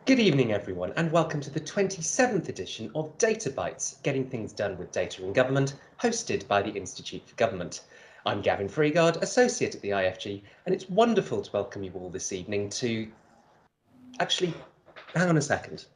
Good evening, everyone, and welcome to the 27th edition of Data Bytes, Getting Things Done with Data in Government, hosted by the Institute for Government. I'm Gavin Freegard, Associate at the IFG, and it's wonderful to welcome you all this evening to... Actually, hang on a second.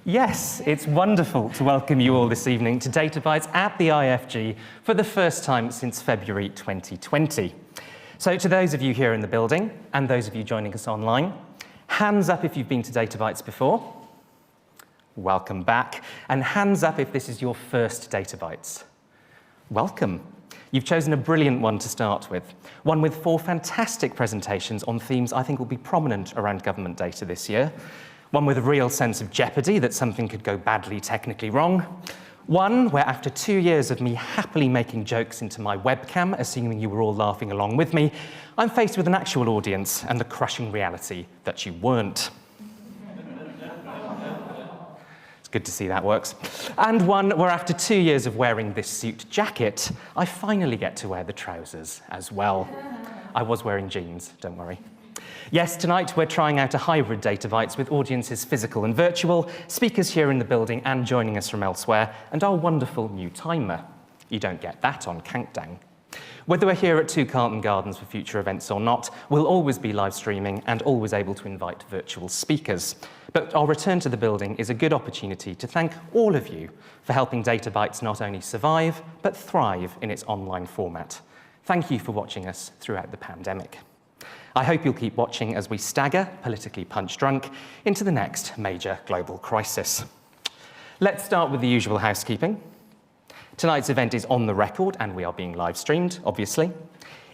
Yes, it's wonderful to welcome you all this evening to Data Bytes at the IFG for the first time since February 2020. So to those of you here in the building and those of you joining us online, hands up if you've been to Data Bytes before. Welcome back. And hands up if this is your first Data Bytes. Welcome. You've chosen a brilliant one to start with, one with 4 fantastic presentations on themes I think will be prominent around government data this year. One with a real sense of jeopardy that something could go badly technically wrong. One where after 2 years of me happily making jokes into my webcam, assuming you were all laughing along with me, I'm faced with an actual audience and the crushing reality that you weren't. It's good to see that works. And one where after 2 years of wearing this suit jacket, I finally get to wear the trousers as well. I was wearing jeans, don't worry. Yes, tonight we're trying out a hybrid Data Bytes with audiences physical and virtual, speakers here in the building and joining us from elsewhere, and our wonderful new timer. You don't get that on Countdown. Whether we're here at 2 Carlton Gardens for future events or not, we'll always be live streaming and always able to invite virtual speakers. But our return to the building is a good opportunity to thank all of you for helping Data Bytes not only survive, but thrive in its online format. Thank you for watching us throughout the pandemic. I hope you'll keep watching as we stagger, politically punch-drunk, into the next major global crisis. Let's start with the usual housekeeping. Tonight's event is on the record, and we are being live-streamed, obviously.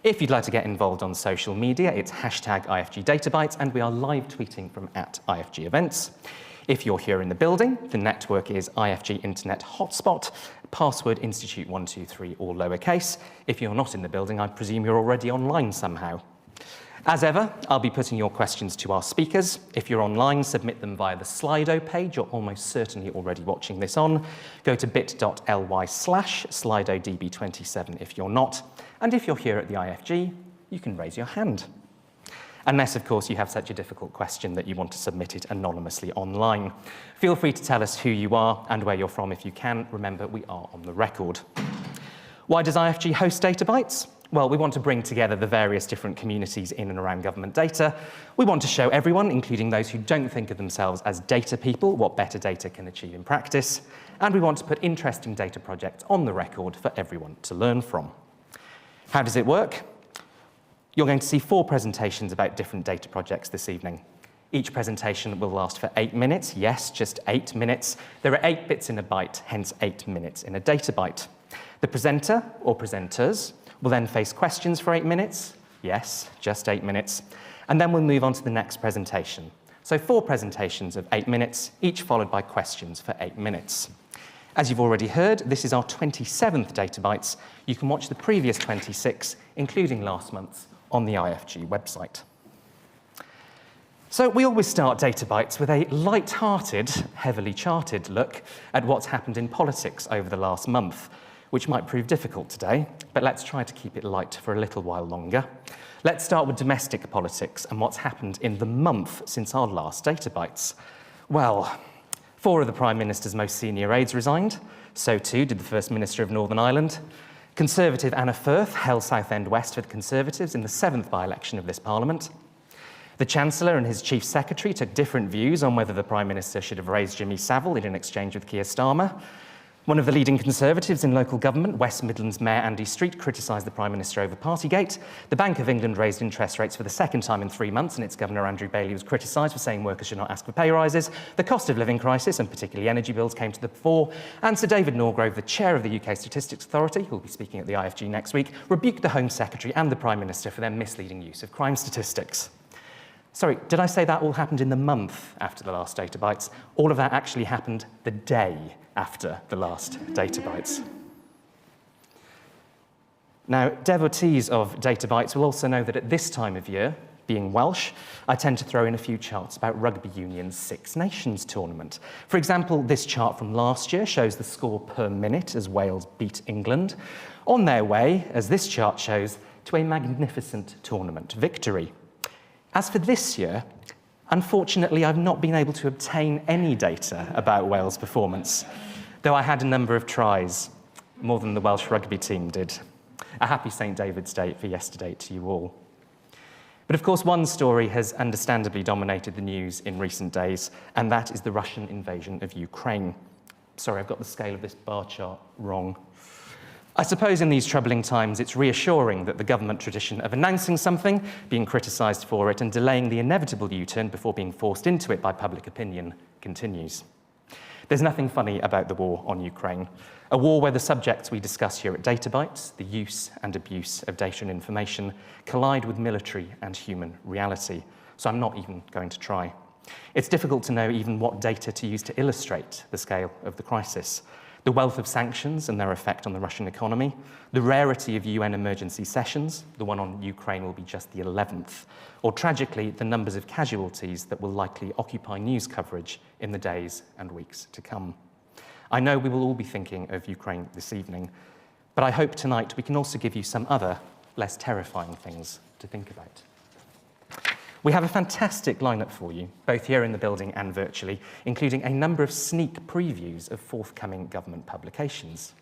If you'd like to get involved on social media, it's #IFGDataBytes, and we are live tweeting from @IFG Events. If you're here in the building, the network is IFG Internet Hotspot, password Institute123, all lowercase. If you're not in the building, I presume you're already online somehow. As ever, I'll be putting your questions to our speakers. If you're online, submit them via the Slido page. You're almost certainly already watching this on. Go to bit.ly/SlidoDB27 if you're not. And if you're here at the IFG, you can raise your hand. Unless, of course, you have such a difficult question that you want to submit it anonymously online. Feel free to tell us who you are and where you're from if you can. Remember, we are on the record. Why does IFG host Data Bytes? Well, we want to bring together the various different communities in and around government data. We want to show everyone, including those who don't think of themselves as data people, what better data can achieve in practice. And we want to put interesting data projects on the record for everyone to learn from. How does it work? You're going to see 4 presentations about different data projects this evening. Each presentation will last for 8 minutes. Yes, just 8 minutes. There are 8 bits in a byte, hence 8 minutes in a data byte. The presenter or presenters will then face questions for 8 minutes. Yes, just 8 minutes. And then we'll move on to the next presentation. So 4 presentations of 8 minutes, each followed by questions for 8 minutes. As you've already heard, this is our 27th Data Bytes. You can watch the previous 26, including last month's, on the IFG website. So we always start Data Bytes with a light-hearted, heavily charted look at what's happened in politics over the last month, which might prove difficult today, but let's try to keep it light for a little while longer. Let's start with domestic politics and what's happened in the month since our last Data Bytes. Well, 4 of the Prime Minister's most senior aides resigned. So too did the First Minister of Northern Ireland. Conservative Anna Firth held Southend West for the Conservatives in the 7th by-election of this Parliament. The Chancellor and his Chief Secretary took different views on whether the Prime Minister should have raised Jimmy Savile in an exchange with Keir Starmer. One of the leading Conservatives in local government, West Midlands Mayor Andy Street, criticised the Prime Minister over Partygate. The Bank of England raised interest rates for the 2nd time in 3 months, and its Governor Andrew Bailey was criticised for saying workers should not ask for pay rises. The cost of living crisis, and particularly energy bills, came to the fore. And Sir David Norgrove, the chair of the UK Statistics Authority, who will be speaking at the IFG next week, rebuked the Home Secretary and the Prime Minister for their misleading use of crime statistics. Sorry, did I say that all happened in the month after the last Data Bytes? All of that actually happened the day after the last Data Bytes. Now, devotees of Data Bytes will also know that at this time of year, Being Welsh, I tend to throw in a few charts about Rugby Union's Six Nations tournament. For example, this chart from last year shows the score per minute as Wales beat England, on their way, as this chart shows, to a magnificent tournament victory. As for this year, unfortunately, I've not been able to obtain any data about Wales' performance, though I had a number of tries, more than the Welsh rugby team did. A happy St. David's Day for yesterday to you all. But of course, one story has understandably dominated the news in recent days, and that is the Russian invasion of Ukraine. Sorry, I've got the scale of this bar chart wrong. I suppose in these troubling times, it's reassuring that the government tradition of announcing something, being criticised for it, and delaying the inevitable U-turn before being forced into it by public opinion continues. There's nothing funny about the war on Ukraine, a war where the subjects we discuss here at DataBytes, the use and abuse of data and information, collide with military and human reality, so I'm not even going to try. It's difficult to know even what data to use to illustrate the scale of the crisis. The wealth of sanctions and their effect on the Russian economy, the rarity of UN emergency sessions, the one on Ukraine will be just the 11th, or tragically, the numbers of casualties that will likely occupy news coverage in the days and weeks to come. I know we will all be thinking of Ukraine this evening, but I hope tonight we can also give you some other, less terrifying things to think about. We have a fantastic lineup for you, both here in the building and virtually, including a number of sneak previews of forthcoming government publications.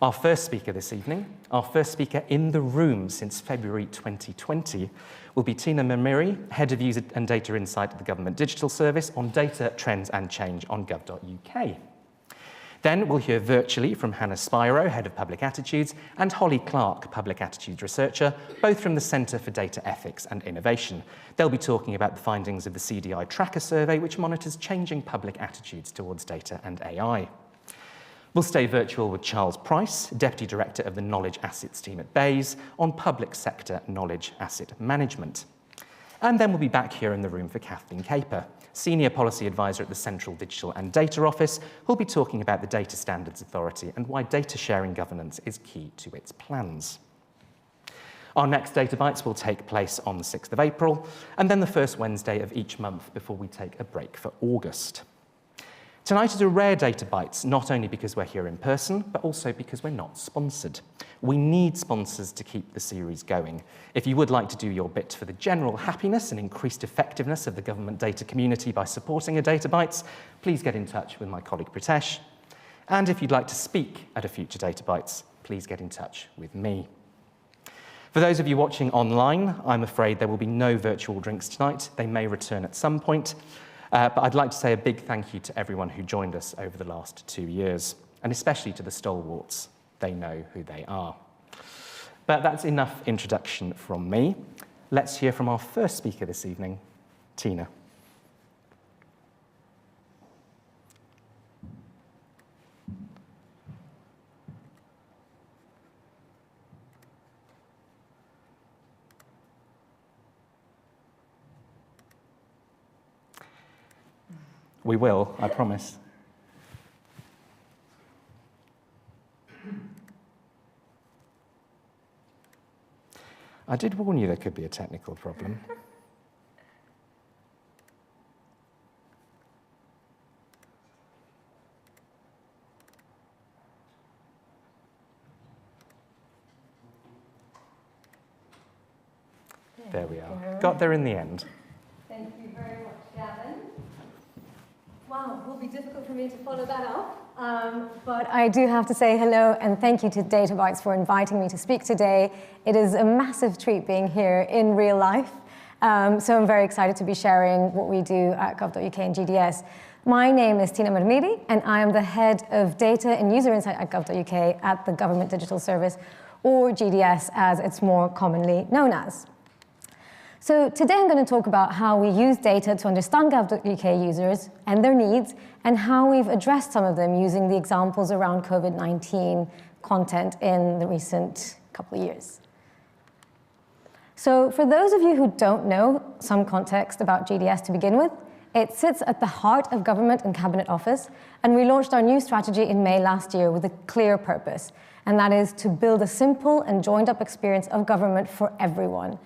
Our first speaker this evening, our first speaker in the room since February 2020, will be Tina Mamiri, Head of User and Data Insight at the Government Digital Service on data, trends and change on gov.uk. Then we'll hear virtually from Hannah Spiro, Head of Public Attitudes, and Holly Clark, Public Attitudes Researcher, both from the Centre for Data Ethics and Innovation. They'll be talking about the findings of the CDI Tracker Survey, which monitors changing public attitudes towards data and AI. We'll stay virtual with Charles Price, Deputy Director of the Knowledge Assets team at Bayes, on public sector knowledge asset management. And then we'll be back here in the room for Kathleen Caper, Senior Policy Advisor at the Central Digital and Data Office, who'll be talking about the Data Standards Authority and why data sharing governance is key to its plans. Our next DataBytes will take place on the 6th of April, and then the first Wednesday of each month before we take a break for August. Tonight is a rare DataBytes, not only because we're here in person, but also because we're not sponsored. We need sponsors to keep the series going. If you would like to do your bit for the general happiness and increased effectiveness of the government data community by supporting a DataBytes, please get in touch with my colleague Pritesh. And if you'd like to speak at a future DataBytes, please get in touch with me. For those of you watching online, I'm afraid there will be no virtual drinks tonight. They may return at some point. But I'd like to say a big thank you to everyone who joined us over the last 2 years, and especially to the stalwarts. They know who they are. But that's enough introduction from me. Let's hear from our first speaker this evening, Tina. We will, I promise. I did warn you there could be a technical problem. There we are. Got there in the end. Thank you very much, Gavin. Wow, it will be difficult for me to follow that up. But I do have to say hello and thank you to DataBytes for inviting me to speak today. It is a massive treat being here in real life. So I'm very excited to be sharing what we do at gov.uk and GDS. My name is Tina Marmiri, and I am the Head of Data and User Insight at gov.uk at the Government Digital Service, or GDS as it's more commonly known as. So today I'm going to talk about how we use data to understand gov.uk users and their needs, and how we've addressed some of them using the examples around COVID-19 content in the recent couple of years. So for those of you who don't know some context about GDS to begin with, it sits at the heart of Government and Cabinet Office, and we launched our new strategy in May last year with a clear purpose, and that is to build a simple and joined-up experience of government for everyone.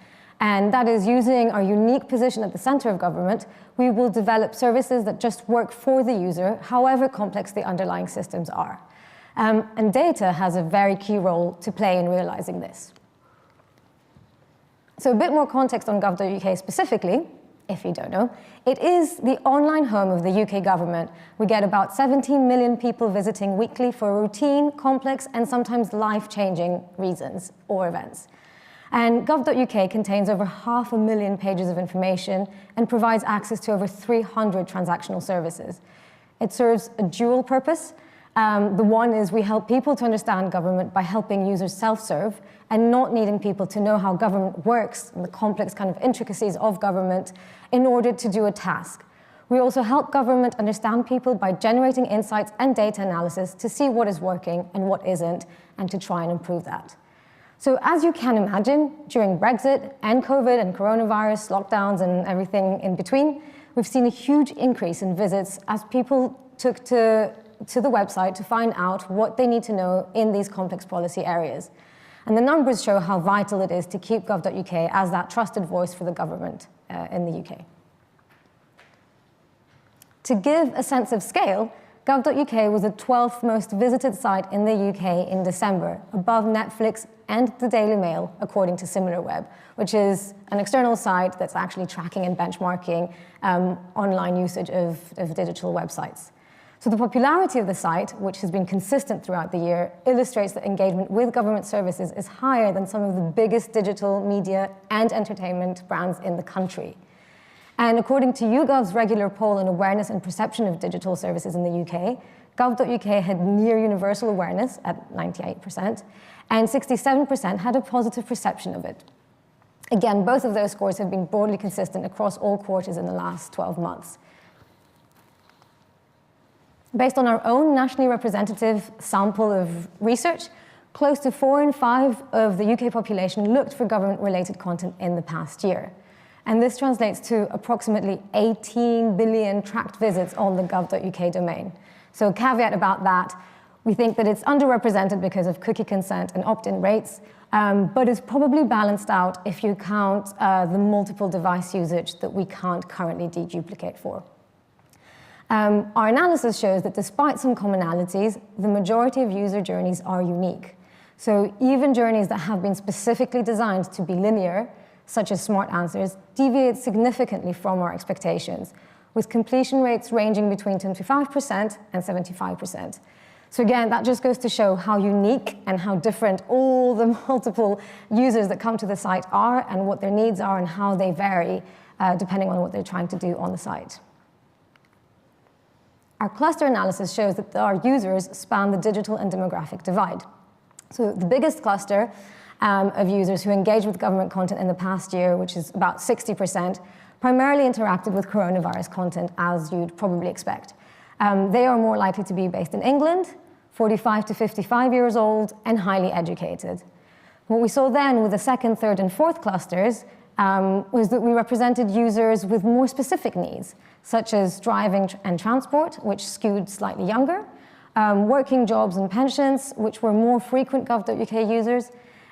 And that is, using our unique position at the center of government, we will develop services that just work for the user, however complex the underlying systems are. And data has a very key role to play in realizing this. So a bit more context on gov.uk specifically, if you don't know. It is the online home of the UK government. We get about 17 million people visiting weekly for routine, complex, and sometimes life-changing reasons or events. And gov.uk contains over 500,000 pages of information and provides access to over 300 transactional services. It serves a dual purpose. The one is we help people to understand government by helping users self-serve and not needing people to know how government works and the complex kind of intricacies of government in order to do a task. We also help government understand people by generating insights and data analysis to see what is working and what isn't, and to try and improve that. So as you can imagine, during Brexit and COVID and coronavirus lockdowns and everything in between, we've seen a huge increase in visits as people took to the website to find out what they need to know in these complex policy areas. And the numbers show how vital it is to keep gov.uk as that trusted voice for the government in the UK. To give a sense of scale, gov.uk was the 12th most visited site in the UK in December, above Netflix and the Daily Mail, according to SimilarWeb, which is an external site that's actually tracking and benchmarking online usage of digital websites. So the popularity of the site, which has been consistent throughout the year, illustrates that engagement with government services is higher than some of the biggest digital media and entertainment brands in the country. And according to YouGov's regular poll on awareness and perception of digital services in the UK, gov.uk had near universal awareness at 98%, and 67% had a positive perception of it. Again, both of those scores have been broadly consistent across all quarters in the last 12 months. Based on our own nationally representative sample of research, close to 4 in 5 of the UK population looked for government-related content in the past year. And this translates to approximately 18 billion tracked visits on the gov.uk domain. So a caveat about that, we think that it's underrepresented because of cookie consent and opt-in rates, but is probably balanced out if you count the multiple device usage that we can't currently deduplicate for. Our analysis shows that despite some commonalities, the majority of user journeys are unique. So even journeys that have been specifically designed to be linear, such as smart answers, deviate significantly from our expectations, with completion rates ranging between 25% and 75%. So again, that just goes to show how unique and how different all the multiple users that come to the site are and what their needs are and how they vary depending on what they're trying to do on the site. Our cluster analysis shows that our users span the digital and demographic divide. So the biggest cluster of users who engaged with government content in the past year, which is about 60%, primarily interacted with coronavirus content, as you'd probably expect. They are more likely to be based in England, 45 to 55 years old, and highly educated. What we saw then with the second, third, and fourth clusters was that we represented users with more specific needs, such as driving and transport, which skewed slightly younger, working jobs and pensions, which were more frequent gov.uk users,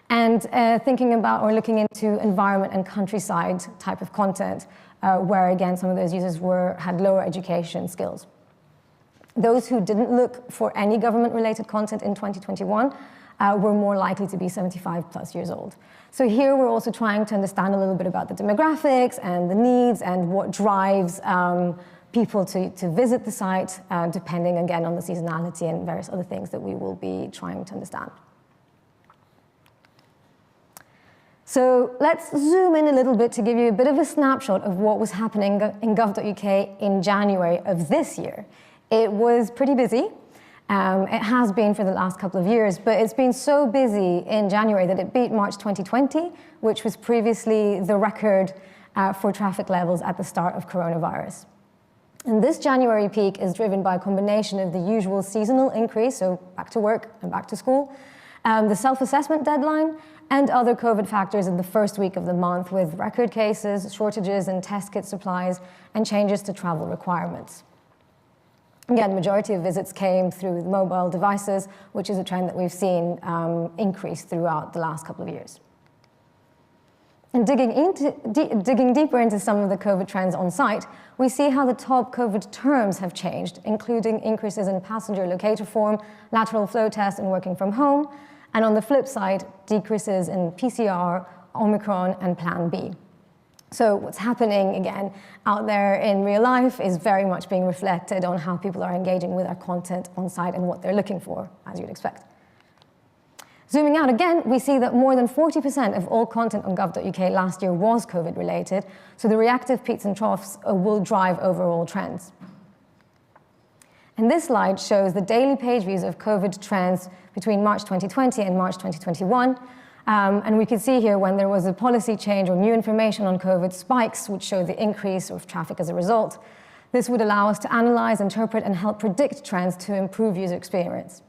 and thinking about or looking into environment and countryside type of content, where again some of those users had lower education skills. Those who didn't look for any government-related content in 2021 were more likely to be 75 plus years old. So here we're also trying to understand a little bit about the demographics and the needs and what drives people to visit the site, depending again on the seasonality and various other things that we will be trying to understand. So let's zoom in a little bit to give you a bit of a snapshot of what was happening in gov.uk in January of this year. It was pretty busy. It has been for the last couple of years, but it's been so busy in January that it beat March 2020, which was previously the record for traffic levels at the start of coronavirus. And this January peak is driven by a combination of the usual seasonal increase, so back to work and back to school, the self-assessment deadline, and other COVID factors in the first week of the month, with record cases, shortages in test kit supplies, and changes to travel requirements. Again, the majority of visits came through mobile devices, which is a trend that we've seen increase throughout the last couple of years. And digging deeper into some of the COVID trends on site, we see how the top COVID terms have changed, including increases in passenger locator form, lateral flow test, and working from home. And on the flip side, decreases in PCR, Omicron, and Plan B. So what's happening, again, out there in real life is very much being reflected on how people are engaging with our content on site and what they're looking for, as you'd expect. Zooming out again, we see that more than 40% of all content on gov.uk last year was COVID-related, so the reactive peaks and troughs will drive overall trends. And this slide shows the daily page views of COVID trends between March 2020 and March 2021. And we can see here when there was a policy change or new information on COVID, spikes would show the increase of traffic as a result. This would allow us to analyze, interpret, and help predict trends to improve user experience.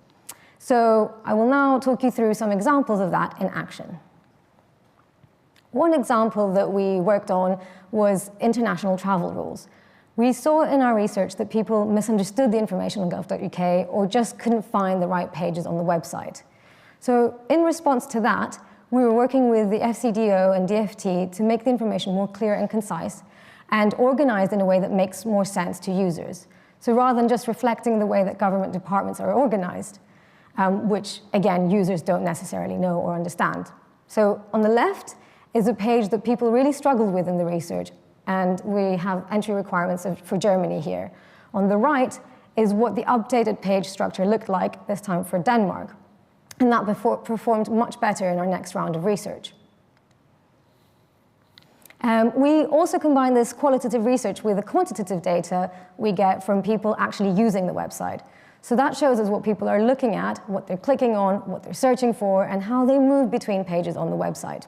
So I will now talk you through some examples of that in action. One example that we worked on was international travel rules. We saw in our research that people misunderstood the information on gov.uk or just couldn't find the right pages on the website. So in response to that, we were working with the FCDO and DFT to make the information more clear and concise and organized in a way that makes more sense to users. So rather than just reflecting the way that government departments are organized, which, again, users don't necessarily know or understand. So on the left is a page that people really struggled with in the research, and we have entry requirements for Germany here. On the right is what the updated page structure looked like, this time for Denmark. And that performed much better in our next round of research. We also combine this qualitative research with the quantitative data we get from people actually using the website. So that shows us what people are looking at, what they're clicking on, what they're searching for, and how they move between pages on the website.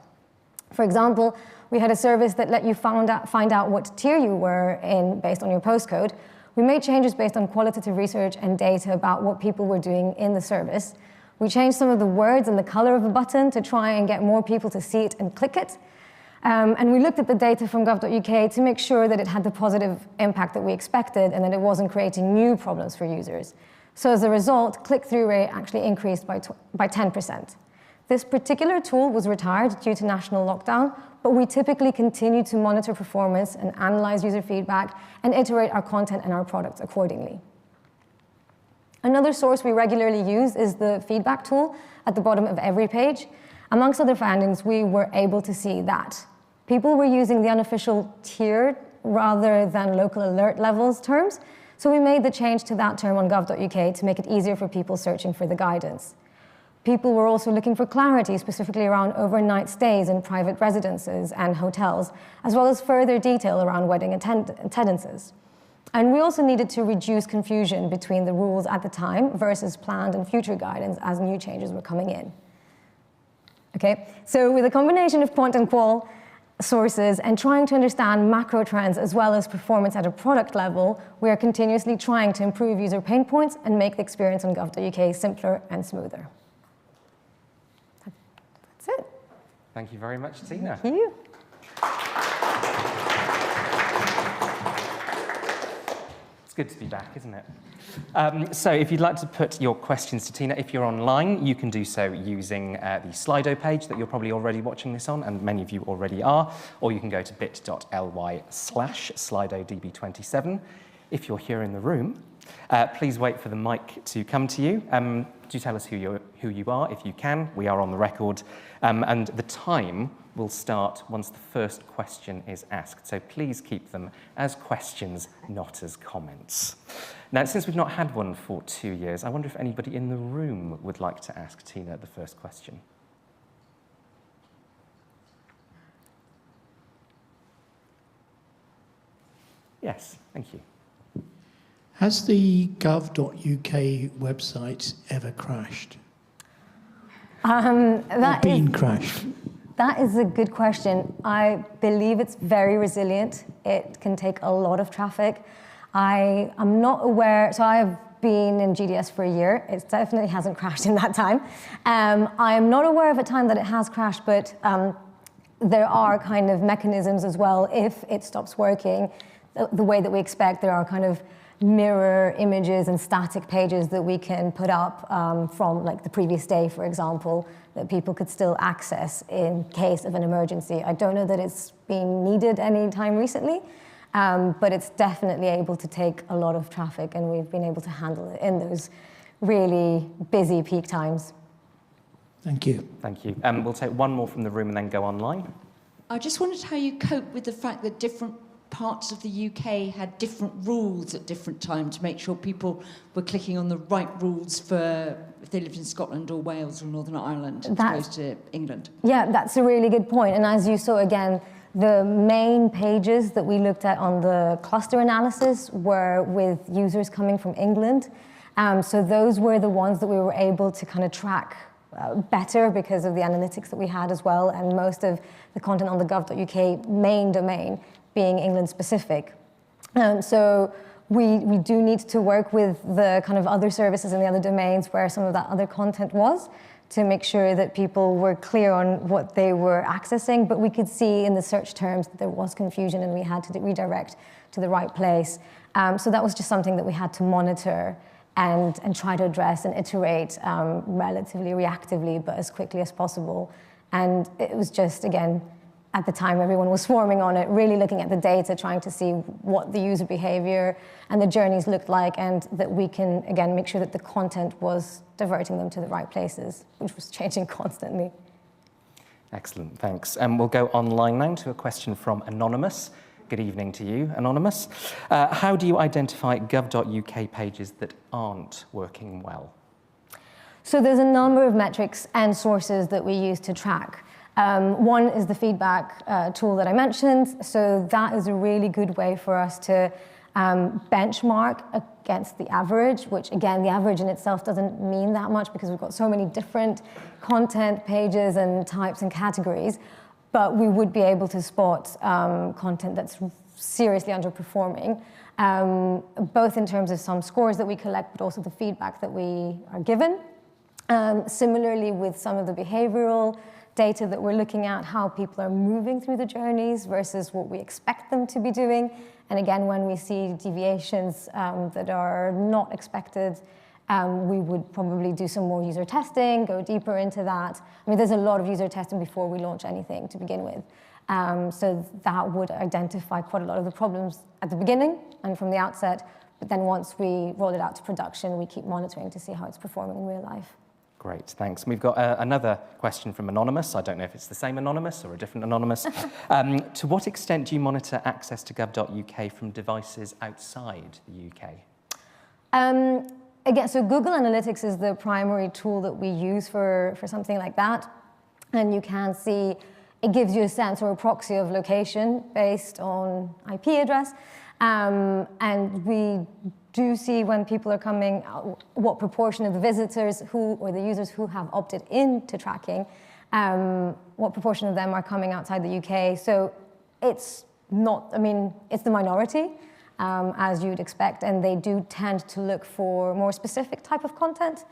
For example, we had a service that let you find out what tier you were in based on your postcode. We made changes based on qualitative research and data about what people were doing in the service. We changed some of the words and the color of a button to try and get more people to see it and click it. And we looked at the data from gov.uk to make sure that it had the positive impact that we expected and that it wasn't creating new problems for users. So as a result, click-through rate actually increased by 10%. This particular tool was retired due to national lockdown, but we typically continue to monitor performance and analyze user feedback and iterate our content and our products accordingly. Another source we regularly use is the feedback tool at the bottom of every page. Amongst other findings, we were able to see that people were using the unofficial tiered rather than local alert levels terms. So we made the change to that term on gov.uk to make it easier for people searching for the guidance. People were also looking for clarity, specifically around overnight stays in private residences and hotels, as well as further detail around wedding attendances. And we also needed to reduce confusion between the rules at the time versus planned and future guidance as new changes were coming in. Okay, so with a combination of quant and qual sources and trying to understand macro trends as well as performance at a product level, we are continuously trying to improve user pain points and make the experience on gov.uk simpler and smoother. That's it. Thank you very much, Tina. Thank you. It's good to be back, isn't it? So if you'd like to put your questions to Tina, if you're online, you can do so using the Slido page that you're probably already watching this on, and many of you already are, or you can go to bit.ly/SlidoDB27. If you're here in the room, please wait for the mic to come to you. Do tell us who you are, if you can. We are on the record. And the time will start once the first question is asked. So please keep them as questions, not as comments. Now, since we've not had one for 2 years, I wonder if anybody in the room would like to ask Tina the first question. Yes, thank you. Has the gov.uk website ever crashed? Crashed? That is a good question. I believe it's very resilient. It can take a lot of traffic. I am not aware, so I have been in GDS for a year. It definitely hasn't crashed in that time. I am not aware of a time that it has crashed, but there are kind of mechanisms as well. If it stops working the way that we expect, there are kind of mirror images and static pages that we can put up from like the previous day, for example, that people could still access in case of an emergency. I don't know that it's been needed any time recently, but it's definitely able to take a lot of traffic, and we've been able to handle it in those really busy peak times. Thank you. Thank you. We'll take one more from the room and then go online. I just wondered how you cope with the fact that different parts of the UK had different rules at different times to make sure people were clicking on the right rules for if they lived in Scotland or Wales or Northern Ireland as opposed to England. Yeah, that's a really good point. And as you saw again, the main pages that we looked at on the cluster analysis were with users coming from England. So those were the ones that we were able to kind of track better because of the analytics that we had as well, and most of the content on the gov.uk main domain being England specific. So we do need to work with the kind of other services in the other domains where some of that other content was, to make sure that people were clear on what they were accessing, but we could see in the search terms that there was confusion and we had to redirect to the right place. So that was just something that we had to monitor and try to address and iterate relatively reactively, but as quickly as possible. And it was just, again, at the time everyone was swarming on it, really looking at the data, trying to see what the user behavior and the journeys looked like, and that we can, again, make sure that the content was diverting them to the right places, which was changing constantly. Excellent, thanks. We'll go online now to a question from Anonymous. Good evening to you, Anonymous. How do you identify gov.uk pages that aren't working well? So there's a number of metrics and sources that we use to track. One is the feedback tool that I mentioned. So that is a really good way for us to benchmark against the average, which again, the average in itself doesn't mean that much because we've got so many different content pages and types and categories, but we would be able to spot content that's seriously underperforming, both in terms of some scores that we collect, but also the feedback that we are given. Similarly, with some of the behavioral data that we're looking at, how people are moving through the journeys versus what we expect them to be doing. And again, when we see deviations that are not expected, we would probably do some more user testing, go deeper into that. I mean, there's a lot of user testing before we launch anything to begin with. So that would identify quite a lot of the problems at the beginning and from the outset. But then once we roll it out to production, we keep monitoring to see how it's performing in real life. Great, thanks. We've got another question from Anonymous. I don't know if it's the same Anonymous or a different Anonymous. To what extent do you monitor access to gov.uk from devices outside the UK? Again, so Google Analytics is the primary tool that we use for something like that. And you can see, it gives you a sense or a proxy of location based on IP address. And we do see when people are coming, what proportion of the visitors or the users who have opted into tracking, what proportion of them are coming outside the UK. So it's not, I mean, it's the minority, as you'd expect, and they do tend to look for more specific type of content.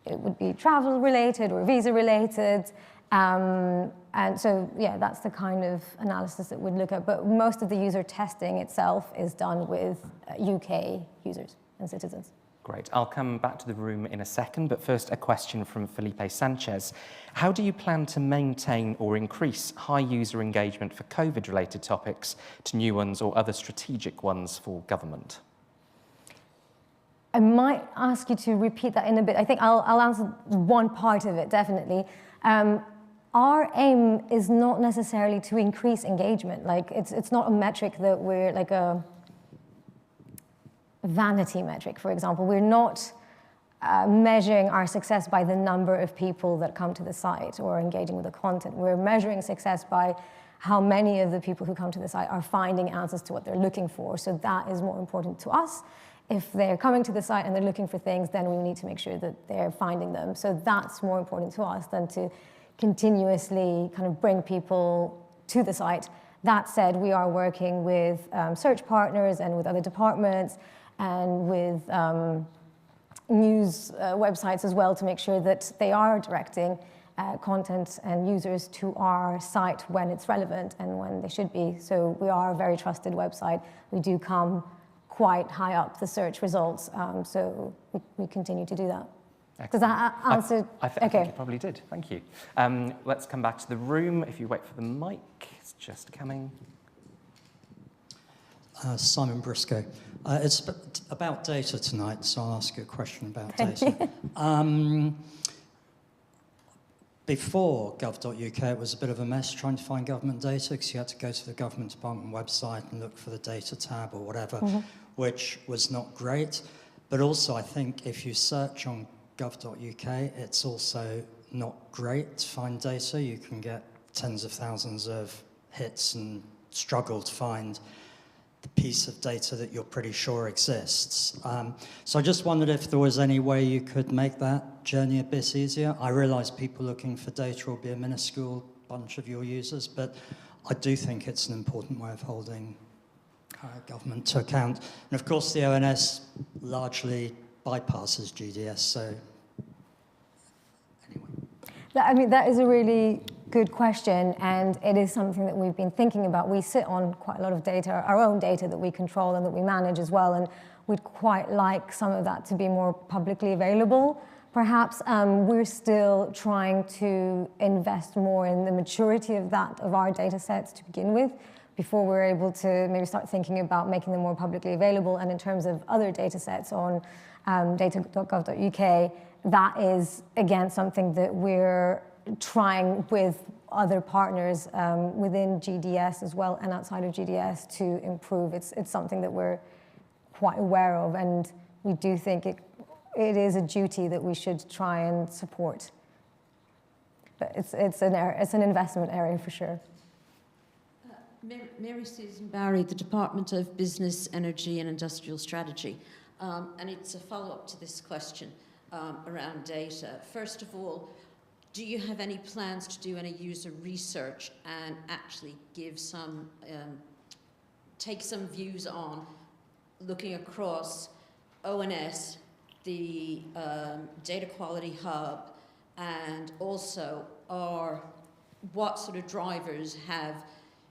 It would be travel related or visa related. And so, yeah, that's the kind of analysis that we'd look at. But most of the user testing itself is done with UK users and citizens. Great. I'll come back to the room in a second, but first a question from Felipe Sanchez. How do you plan to maintain or increase high user engagement for COVID-related topics to new ones or other strategic ones for government? I might ask you to repeat that in a bit. I think I'll answer one part of it, definitely. Our aim is not necessarily to increase engagement. Like, it's not a metric that we're like a vanity metric, for example. We're not measuring our success by the number of people that come to the site or engaging with the content. We're measuring success by how many of the people who come to the site are finding answers to what they're looking for. So that is more important to us. If they're coming to the site and they're looking for things, then we need to make sure that they're finding them. So that's more important to us than to continuously kind of bring people to the site. That said, we are working with search partners and with other departments and with news websites as well to make sure that they are directing content and users to our site when it's relevant and when they should be. So we are a very trusted website. We do come quite high up the search results. So we continue to do that. Does that answer? I think it probably did. Thank you. Let's come back to the room. If you wait for the mic, it's just coming. Simon Briscoe. It's about data tonight, so I'll ask you a question about data. Before gov.uk, it was a bit of a mess trying to find government data because you had to go to the government department website and look for the data tab or whatever, which was not great. But also, I think if you search on gov.uk, it's also not great to find data. You can get tens of thousands of hits and struggle to find the piece of data that you're pretty sure exists. So I just wondered if there was any way you could make that journey a bit easier. I realise people looking for data will be a minuscule bunch of your users, but I do think it's an important way of holding government to account. And of course, the ONS largely bypasses GDS, so anyway. I mean, that is a really good question, and it is something that we've been thinking about. We sit on quite a lot of data, our own data that we control and that we manage as well, and we'd quite like some of that to be more publicly available. Perhaps we're still trying to invest more in the maturity of our data sets to begin with, before we're able to maybe start thinking about making them more publicly available. And in terms of other data sets on data.gov.uk, that is, again, something that we're trying with other partners within GDS as well and outside of GDS to improve. It's something that we're quite aware of, and we do think it is a duty that we should try and support. But it's an investment area for sure. Mary Susan Barry, the Department of Business, Energy and Industrial Strategy. And it's a follow-up to this question around data. First of all, do you have any plans to do any user research and actually give some, take some views on looking across ONS, the Data Quality Hub, and also what sort of drivers have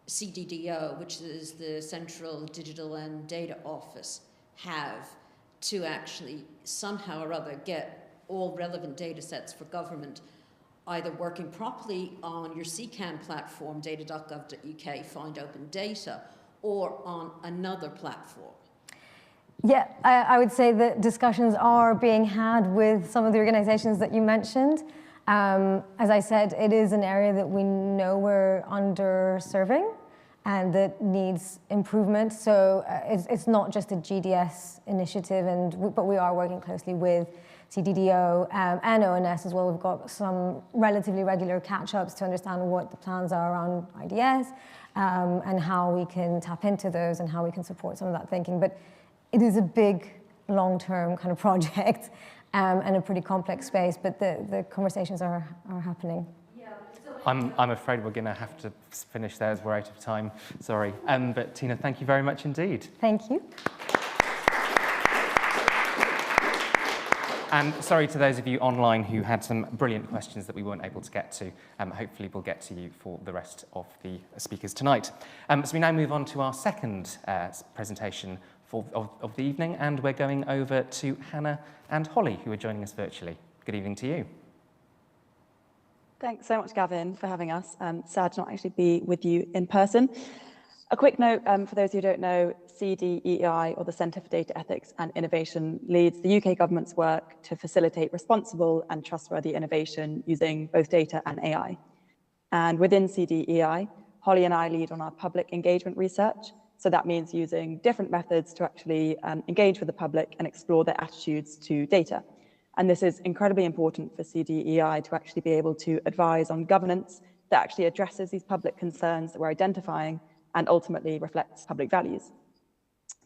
CDDO, which is the Central Digital and Data Office, have to actually somehow or other get all relevant data sets for government either working properly on your CCAN platform, data.gov.uk, Find Open Data, or on another platform? Yeah, I would say that discussions are being had with some of the organizations that you mentioned. As I said, it is an area that we know we're underserving and that needs improvement. So it's not just a GDS initiative, but we are working closely with CDDO and ONS as well. We've got some relatively regular catch-ups to understand what the plans are around IDS and how we can tap into those and how we can support some of that thinking. But it is a big, long-term kind of project and a pretty complex space, but the conversations are happening. I'm afraid we're going to have to finish there as we're out of time. Sorry. But Tina, thank you very much indeed. Thank you. And sorry to those of you online who had some brilliant questions that we weren't able to get to. Hopefully we'll get to you for the rest of the speakers tonight. So we now move on to our second presentation of the evening, and we're going over to Hannah and Holly, who are joining us virtually. Good evening to you. Thanks so much, Gavin, for having us. Sad to not actually be with you in person. A quick note for those who don't know, CDEI, or the Centre for Data Ethics and Innovation, leads the UK government's work to facilitate responsible and trustworthy innovation using both data and AI. And within CDEI, Holly and I lead on our public engagement research. So that means using different methods to actually engage with the public and explore their attitudes to data. And this is incredibly important for CDEI to actually be able to advise on governance that actually addresses these public concerns that we're identifying and ultimately reflects public values.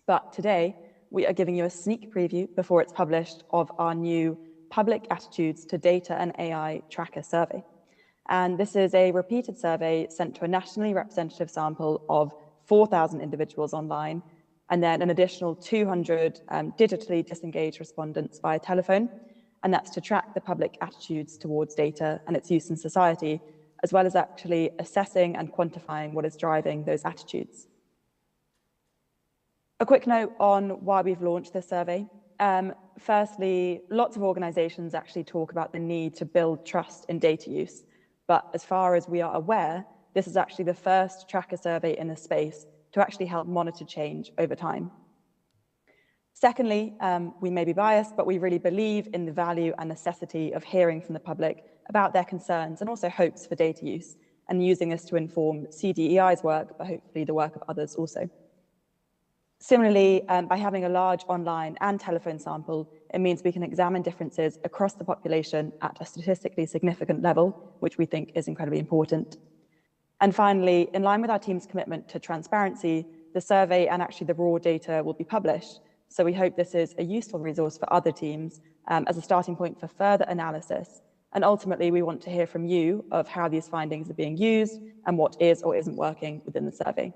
But today, we are giving you a sneak preview before it's published of our new Public Attitudes to Data and AI Tracker survey. And this is a repeated survey sent to a nationally representative sample of 4,000 individuals online, and then an additional 200 digitally disengaged respondents via telephone. And that's to track the public attitudes towards data and its use in society, as well as actually assessing and quantifying what is driving those attitudes. A quick note on why we've launched this survey. Firstly, lots of organisations actually talk about the need to build trust in data use. But as far as we are aware, this is actually the first tracker survey in this space to actually help monitor change over time. Secondly, we may be biased, but we really believe in the value and necessity of hearing from the public about their concerns and also hopes for data use, and using this to inform CDEI's work, but hopefully the work of others also. Similarly, by having a large online and telephone sample, it means we can examine differences across the population at a statistically significant level, which we think is incredibly important. And finally, in line with our team's commitment to transparency, the survey and actually the raw data will be published. So we hope this is a useful resource for other teams as a starting point for further analysis. And ultimately, we want to hear from you of how these findings are being used and what is or isn't working within the survey.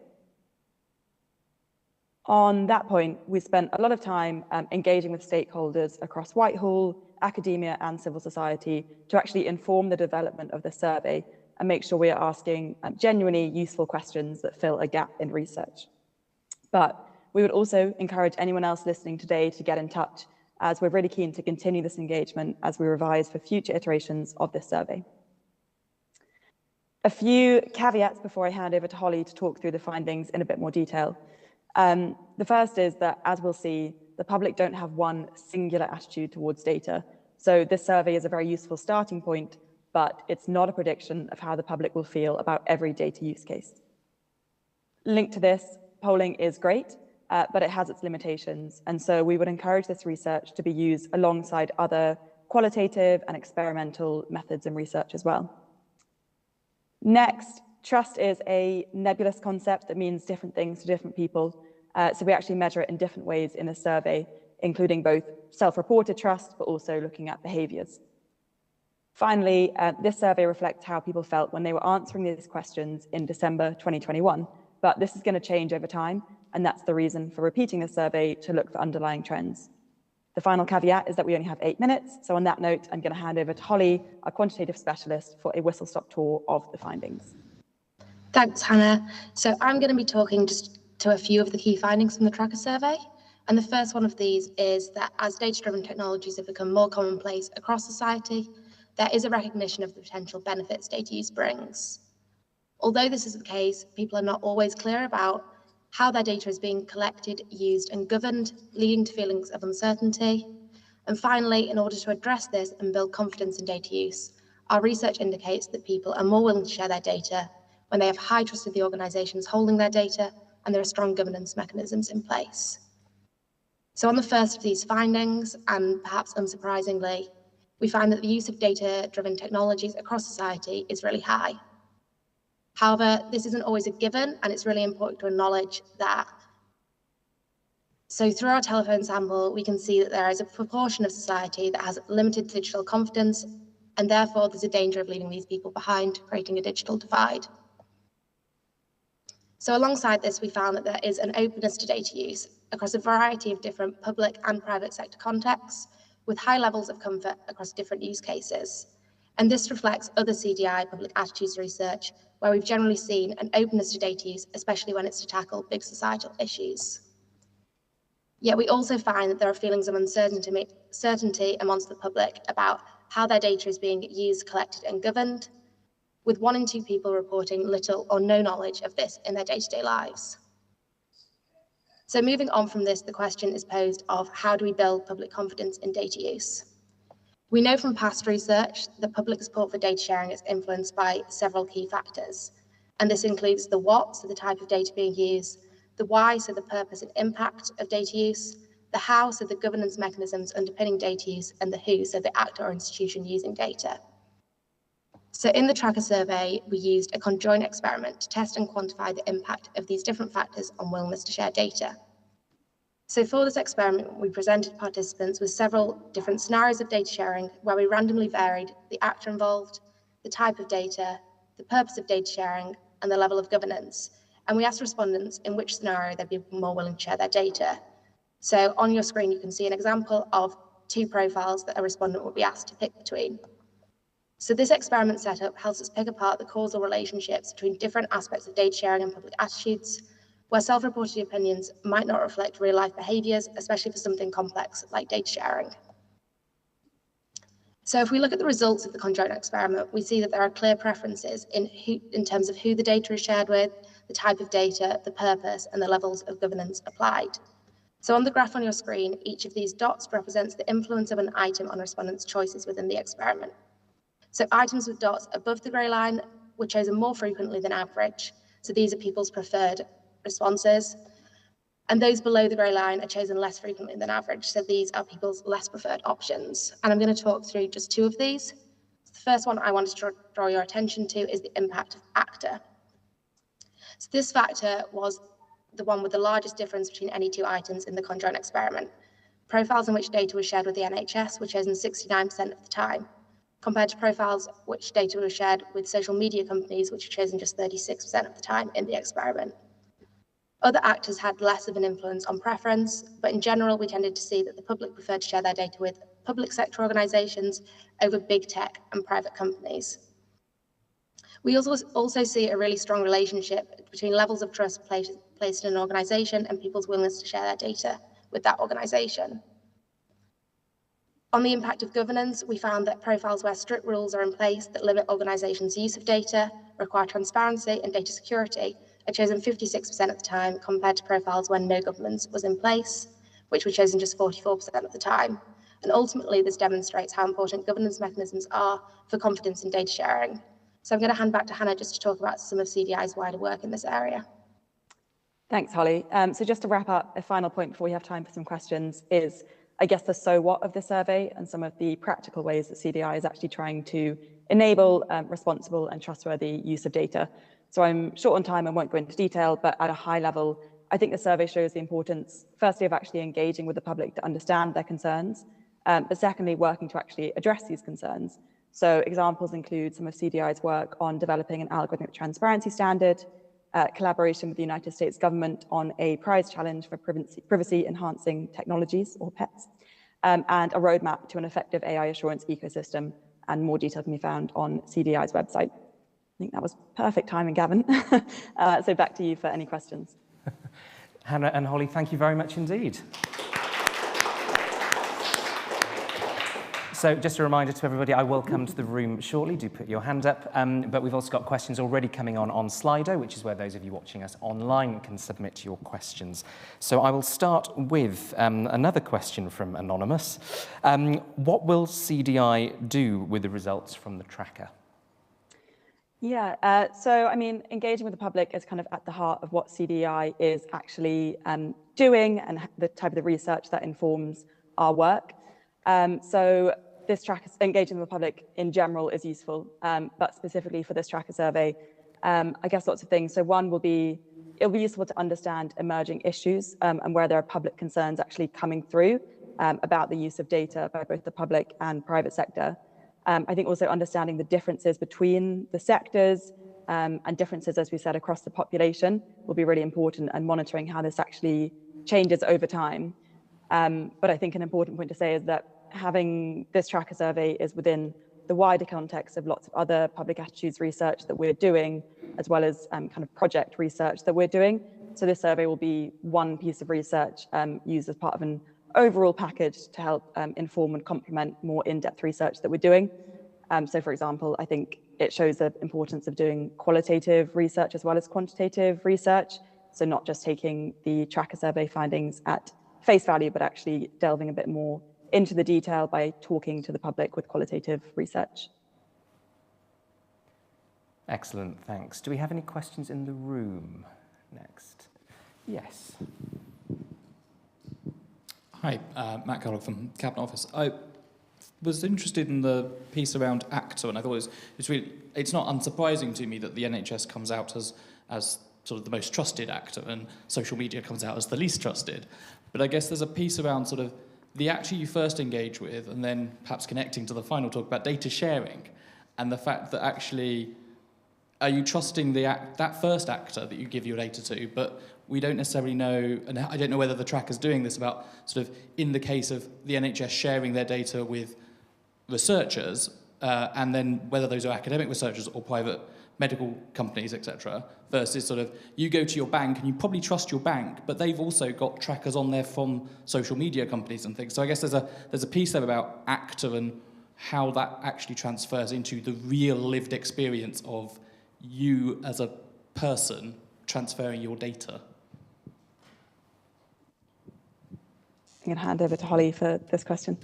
On that point, we spent a lot of time engaging with stakeholders across Whitehall, academia and civil society to actually inform the development of the survey and make sure we are asking genuinely useful questions that fill a gap in research. But we would also encourage anyone else listening today to get in touch, as we're really keen to continue this engagement as we revise for future iterations of this survey. A few caveats before I hand over to Holly to talk through the findings in a bit more detail. The first is that, as we'll see, the public don't have one singular attitude towards data. So this survey is a very useful starting point, but it's not a prediction of how the public will feel about every data use case. Linked to this, polling is great, but it has its limitations. And so we would encourage this research to be used alongside other qualitative and experimental methods and research as well. Next, trust is a nebulous concept that means different things to different people. So we actually measure it in different ways in the survey, including both self-reported trust, but also looking at behaviours. Finally, this survey reflects how people felt when they were answering these questions in December 2021, but this is going to change over time, and that's the reason for repeating the survey to look for underlying trends. The final caveat is that we only have 8 minutes, so on that note, I'm going to hand over to Holly, our quantitative specialist, for a whistle-stop tour of the findings. Thanks, Hannah. So I'm going to be talking just to a few of the key findings from the tracker survey. And the first one of these is that as data-driven technologies have become more commonplace across society, there is a recognition of the potential benefits data use brings. Although this is the case, people are not always clear about how their data is being collected, used and governed, leading to feelings of uncertainty. And finally, in order to address this and build confidence in data use, our research indicates that people are more willing to share their data when they have high trust in the organisations holding their data and there are strong governance mechanisms in place. So on the first of these findings, and perhaps unsurprisingly, we find that the use of data-driven technologies across society is really high. However, this isn't always a given, and it's really important to acknowledge that. So through our telephone sample, we can see that there is a proportion of society that has limited digital confidence, and therefore there's a danger of leaving these people behind, creating a digital divide. So alongside this, we found that there is an openness to data use across a variety of different public and private sector contexts, with high levels of comfort across different use cases. And this reflects other CDI public attitudes research, where we've generally seen an openness to data use, especially when it's to tackle big societal issues. Yet we also find that there are feelings of uncertainty amongst the public about how their data is being used, collected and governed, with 1 in 2 people reporting little or no knowledge of this in their day-to-day lives. So moving on from this, the question is posed of how do we build public confidence in data use? We know from past research that public support for data sharing is influenced by several key factors. And this includes the what, so the type of data being used, the why, so the purpose and impact of data use, the how, so the governance mechanisms underpinning data use, and the who, so the actor or institution using data. So in the tracker survey, we used a conjoint experiment to test and quantify the impact of these different factors on willingness to share data. So for this experiment, we presented participants with several different scenarios of data sharing where we randomly varied the actor involved, the type of data, the purpose of data sharing, and the level of governance. And we asked respondents in which scenario they'd be more willing to share their data. So on your screen, you can see an example of 2 profiles that a respondent would be asked to pick between. So this experiment setup helps us pick apart the causal relationships between different aspects of data sharing and public attitudes, where self-reported opinions might not reflect real-life behaviours, especially for something complex like data sharing. So if we look at the results of the conjoint experiment, we see that there are clear preferences in terms of who the data is shared with, the type of data, the purpose, and the levels of governance applied. So on the graph on your screen, each of these dots represents the influence of an item on respondents' choices within the experiment. So items with dots above the grey line were chosen more frequently than average. So these are people's preferred responses. And those below the grey line are chosen less frequently than average. So these are people's less preferred options. And I'm going to talk through just two of these. The first one I wanted to draw your attention to is the impact of actor. So this factor was the one with the largest difference between any two items in the conjoint experiment. Profiles in which data was shared with the NHS were chosen 69% of the time, compared to profiles which data was shared with social media companies, which were chosen just 36% of the time in the experiment. Other actors had less of an influence on preference, but in general, we tended to see that the public preferred to share their data with public sector organisations over big tech and private companies. We also see a really strong relationship between levels of trust placed in an organisation and people's willingness to share their data with that organisation. On the impact of governance, we found that profiles where strict rules are in place that limit organisations' use of data, require transparency and data security, are chosen 56% of the time, compared to profiles when no governance was in place, which were chosen just 44% of the time. And ultimately, this demonstrates how important governance mechanisms are for confidence in data sharing. So I'm going to hand back to Hannah just to talk about some of CDI's wider work in this area. Thanks, Holly. So just to wrap up, a final point before we have time for some questions is, I guess, the so what of the survey and some of the practical ways that CDI is actually trying to enable responsible and trustworthy use of data. So I'm short on time and won't go into detail, but at a high level, I think the survey shows the importance, firstly, of actually engaging with the public to understand their concerns, but secondly, working to actually address these concerns. So examples include some of CDI's work on developing an algorithmic transparency standard, collaboration with the United States government on a prize challenge for privacy-enhancing technologies, or PETs, and a roadmap to an effective AI assurance ecosystem, and more detail can be found on CDI's website. I think that was perfect timing, Gavin. So back to you for any questions. Hannah and Holly, thank you very much indeed. So just a reminder to everybody, I will come to the room shortly. Do put your hand up. But we've also got questions already coming on Slido, which is where those of you watching us online can submit your questions. So I will start with another question from Anonymous. What will CDI do with the results from the tracker? Yeah, so I mean, engaging with the public is kind of at the heart of what CDI is actually doing and the type of the research that informs our work. So this tracker, engaging with the public in general, is useful, but specifically for this tracker survey, I guess lots of things. So one will be, it'll be useful to understand emerging issues and where there are public concerns actually coming through about the use of data by both the public and private sector. I think also understanding the differences between the sectors and differences, as we said, across the population will be really important, and monitoring how this actually changes over time. But I think an important point to say is that having this tracker survey is within the wider context of lots of other public attitudes research that we're doing, as well as kind of project research that we're doing. So this survey will be one piece of research used as part of an overall package to help inform and complement more in-depth research that we're doing. So for example, I think it shows the importance of doing qualitative research as well as quantitative research. So not just taking the tracker survey findings at face value, but actually delving a bit more into the detail by talking to the public with qualitative research. Excellent, thanks. Do we have any questions in the room next? Yes. Hi, Matt Kellogg from Cabinet Office. I was interested in the piece around actor, and I thought it's not unsurprising to me that the NHS comes out as sort of the most trusted actor and social media comes out as the least trusted. But I guess there's a piece around sort of the actor you first engage with, and then perhaps connecting to the final talk about data sharing, and the fact that actually, are you trusting that first actor that you give your data to, but we don't necessarily know, and I don't know whether the tracker's doing this, about sort of in the case of the NHS sharing their data with researchers, and then whether those are academic researchers or private medical companies, etc., versus sort of you go to your bank and you probably trust your bank, but they've also got trackers on there from social media companies and things. So I guess there's a piece there about actor and how that actually transfers into the real lived experience of you as a person transferring your data. I'm going to hand over to Holly for this question.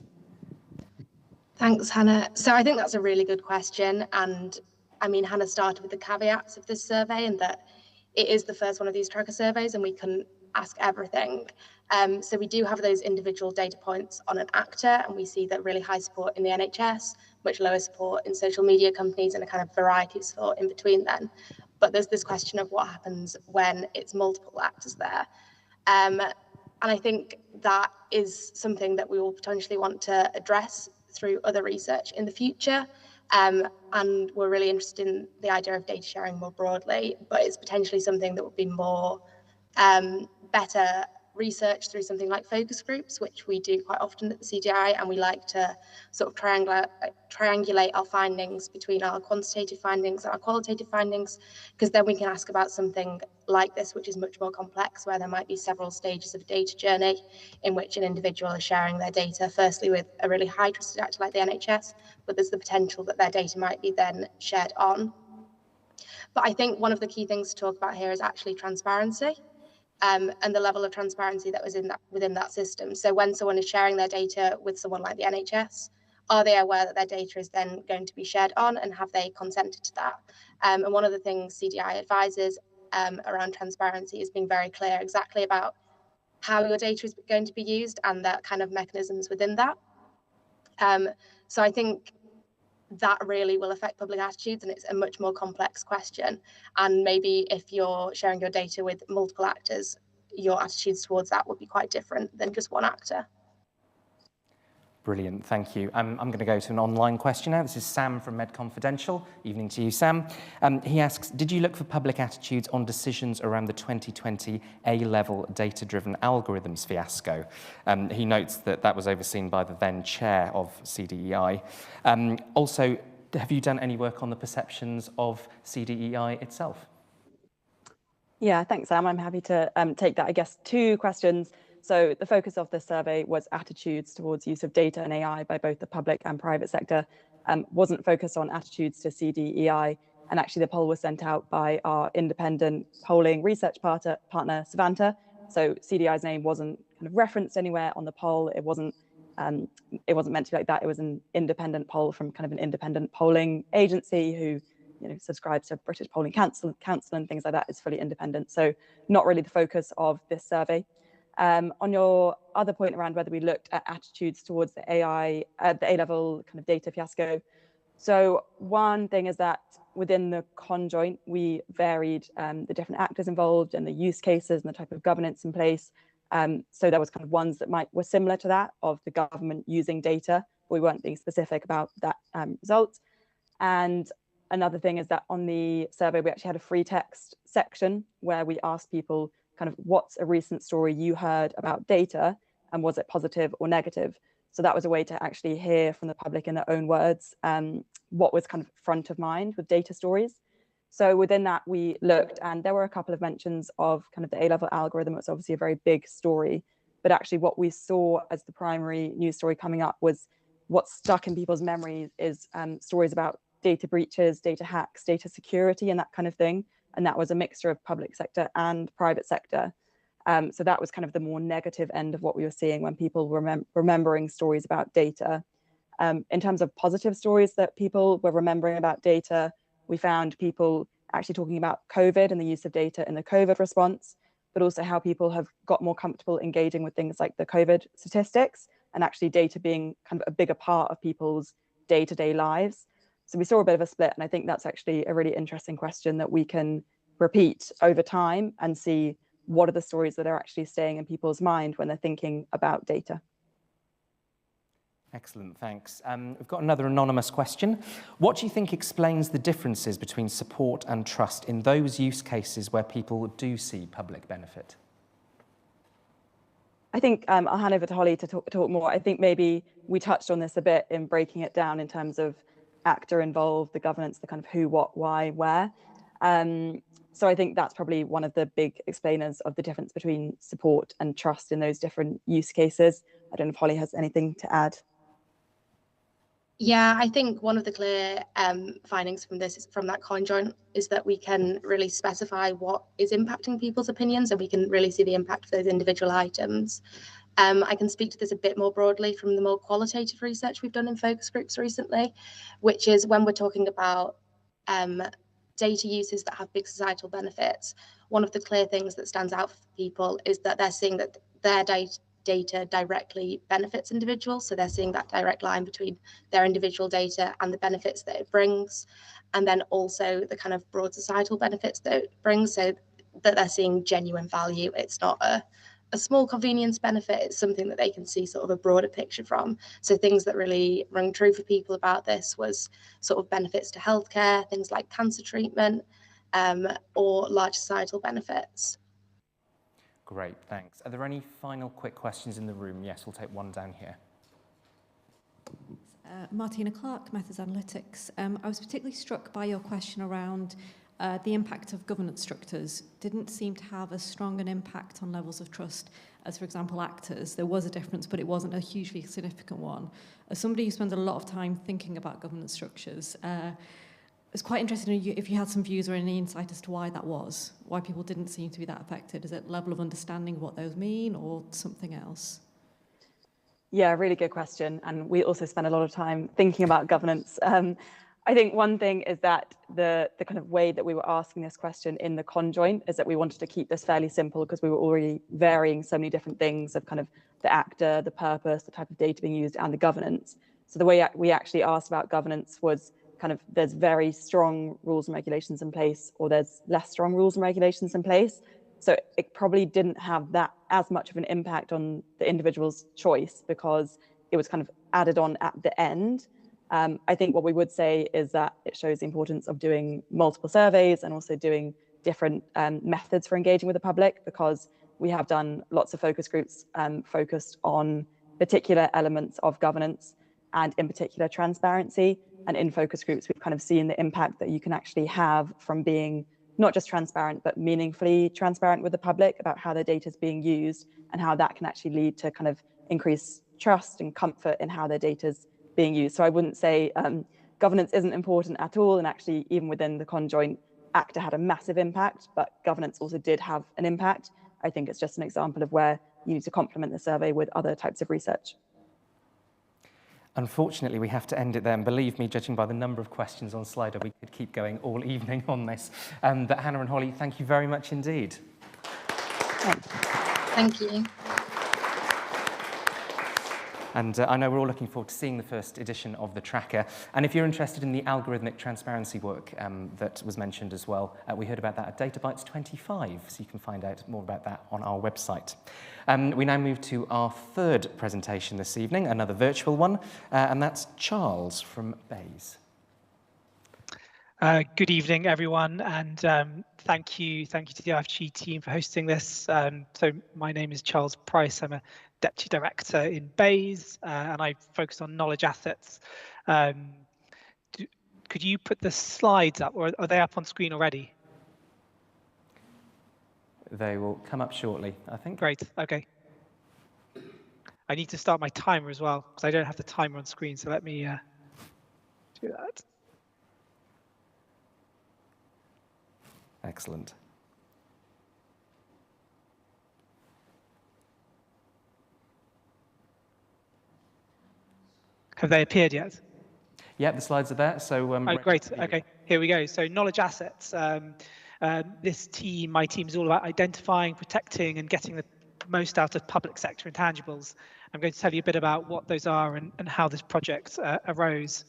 Thanks, Hannah. So I think that's a really good question. And I mean, Hannah started with the caveats of this survey and that it is the first one of these tracker surveys and we can ask everything. So we do have those individual data points on an actor, and we see that really high support in the NHS, much lower support in social media companies, and a kind of variety of support in between then. But there's this question of what happens when it's multiple actors there. And I think that is something that we will potentially want to address through other research in the future. And we're really interested in the idea of data sharing more broadly, but it's potentially something that would be more better research through something like focus groups, which we do quite often at the CDI, and we like to sort of triangulate our findings between our quantitative findings and our qualitative findings, because then we can ask about something like this, which is much more complex, where there might be several stages of a data journey in which an individual is sharing their data, firstly with a really high trusted actor like the NHS, but there's the potential that their data might be then shared on. But I think one of the key things to talk about here is actually transparency. And the level of transparency that was within that system. So when someone is sharing their data with someone like the NHS, are they aware that their data is then going to be shared on, and have they consented to that? And one of the things CDI advises around transparency is being very clear exactly about how your data is going to be used and the kind of mechanisms within that. So I think that really will affect public attitudes, and it's a much more complex question. And maybe if you're sharing your data with multiple actors, your attitudes towards that would be quite different than just one actor. Brilliant, thank you. I'm going to go to an online question now. This is Sam from Med Confidential. Evening to you, Sam. He asks, did you look for public attitudes on decisions around the 2020 A-level data-driven algorithms fiasco? He notes that that was overseen by the then chair of CDEI. Also, have you done any work on the perceptions of CDEI itself? Yeah, thanks, Sam. I'm happy to take that. I guess 2 questions. So the focus of this survey was attitudes towards use of data and AI by both the public and private sector. Wasn't focused on attitudes to CDEI. And actually the poll was sent out by our independent polling research partner, Savanta. So CDEI's name wasn't kind of referenced anywhere on the poll. It wasn't meant to be like that. It was an independent poll from kind of an independent polling agency who, you know, subscribes to British Polling Council and things like that. Is fully independent. So not really the focus of this survey. On your other point around whether we looked at attitudes towards the AI, the A-level kind of data fiasco. So one thing is that within the conjoint, we varied the different actors involved and the use cases and the type of governance in place. So there was kind of ones that were similar to that of the government using data, but we weren't being specific about that result. And another thing is that on the survey, we actually had a free text section where we asked people kind of what's a recent story you heard about data and was it positive or negative? So that was a way to actually hear from the public in their own words what was kind of front of mind with data stories. So within that we looked, and there were a couple of mentions of kind of the A-level algorithm. It's obviously a very big story, but actually what we saw as the primary news story coming up was what stuck in people's memories is stories about data breaches, data hacks, data security and that kind of thing. And that was a mixture of public sector and private sector. So that was kind of the more negative end of what we were seeing when people were remembering stories about data. In terms of positive stories that people were remembering about data, we found people actually talking about COVID and the use of data in the COVID response, but also how people have got more comfortable engaging with things like the COVID statistics and actually data being kind of a bigger part of people's day-to-day lives. So we saw a bit of a split, and I think that's actually a really interesting question that we can repeat over time and see what are the stories that are actually staying in people's mind when they're thinking about data. Excellent, thanks. We've got another anonymous question. What do you think explains the differences between support and trust in those use cases where people do see public benefit? I think I'll hand over to Holly to talk more. I think maybe we touched on this a bit in breaking it down in terms of actor involved, the governance, the kind of who, what, why, where. So I think that's probably one of the big explainers of the difference between support and trust in those different use cases. I don't know if Holly has anything to add. Yeah, I think one of the clear findings from this, from that conjoint, is that we can really specify what is impacting people's opinions, and we can really see the impact of those individual items. I can speak to this a bit more broadly from the more qualitative research we've done in focus groups recently, which is when we're talking about data uses that have big societal benefits. One of the clear things that stands out for people is that they're seeing that their data directly benefits individuals. So they're seeing that direct line between their individual data and the benefits that it brings. And then also the kind of broad societal benefits that it brings, so that they're seeing genuine value. It's not a small convenience benefit, it's something that they can see sort of a broader picture from. So things that really rang true for people about this was sort of benefits to healthcare, things like cancer treatment, or large societal benefits. Great, thanks. Are there any final quick questions in the room? Yes, we'll take one down here. Martina Clark, Methods Analytics. I was particularly struck by your question around the impact of governance structures. Didn't seem to have as strong an impact on levels of trust as, for example, actors. There was a difference, but it wasn't a hugely significant one. As somebody who spends a lot of time thinking about governance structures, I was quite interested in if you had some views or any insight as to why that was, why people didn't seem to be that affected. Is it level of understanding of what those mean or something else? Yeah, really good question. And we also spend a lot of time thinking about governance. I think one thing is that the kind of way that we were asking this question in the conjoint is that we wanted to keep this fairly simple because we were already varying so many different things of kind of the actor, the purpose, the type of data being used, and the governance. So the way we actually asked about governance was kind of there's very strong rules and regulations in place, or there's less strong rules and regulations in place. So it probably didn't have that as much of an impact on the individual's choice because it was kind of added on at the end. I think what we would say is that it shows the importance of doing multiple surveys and also doing different methods for engaging with the public, because we have done lots of focus groups focused on particular elements of governance and in particular transparency. And in focus groups, we've kind of seen the impact that you can actually have from being not just transparent, but meaningfully transparent with the public about how their data is being used and how that can actually lead to kind of increased trust and comfort in how their data is being used. So I wouldn't say governance isn't important at all. And actually, even within the conjoint, ACTA had a massive impact, but governance also did have an impact. I think it's just an example of where you need to complement the survey with other types of research. Unfortunately, we have to end it there. And believe me, judging by the number of questions on Slido, we could keep going all evening on this. But Hannah and Holly, thank you very much indeed. Thank you. And I know we're all looking forward to seeing the first edition of the tracker. And if you're interested in the algorithmic transparency work that was mentioned as well, we heard about that at DataBytes 25, so you can find out more about that on our website. We now move to our third presentation this evening, another virtual one, and that's Charles from Bayes. Good evening, everyone, and thank you to the IFG team for hosting this. So my name is Charles Price. I'm a Deputy Director in Bayes, and I focus on knowledge assets. Could you put the slides up, or are they up on screen already? They will come up shortly, I think. Great, okay. I need to start my timer as well, because I don't have the timer on screen, so let me do that. Excellent. Have they appeared yet? Yeah, the slides are there. So oh, great. Okay, here we go. So knowledge assets. This team, my team, is all about identifying, protecting, and getting the most out of public sector intangibles. I'm going to tell you a bit about what those are and how this project arose.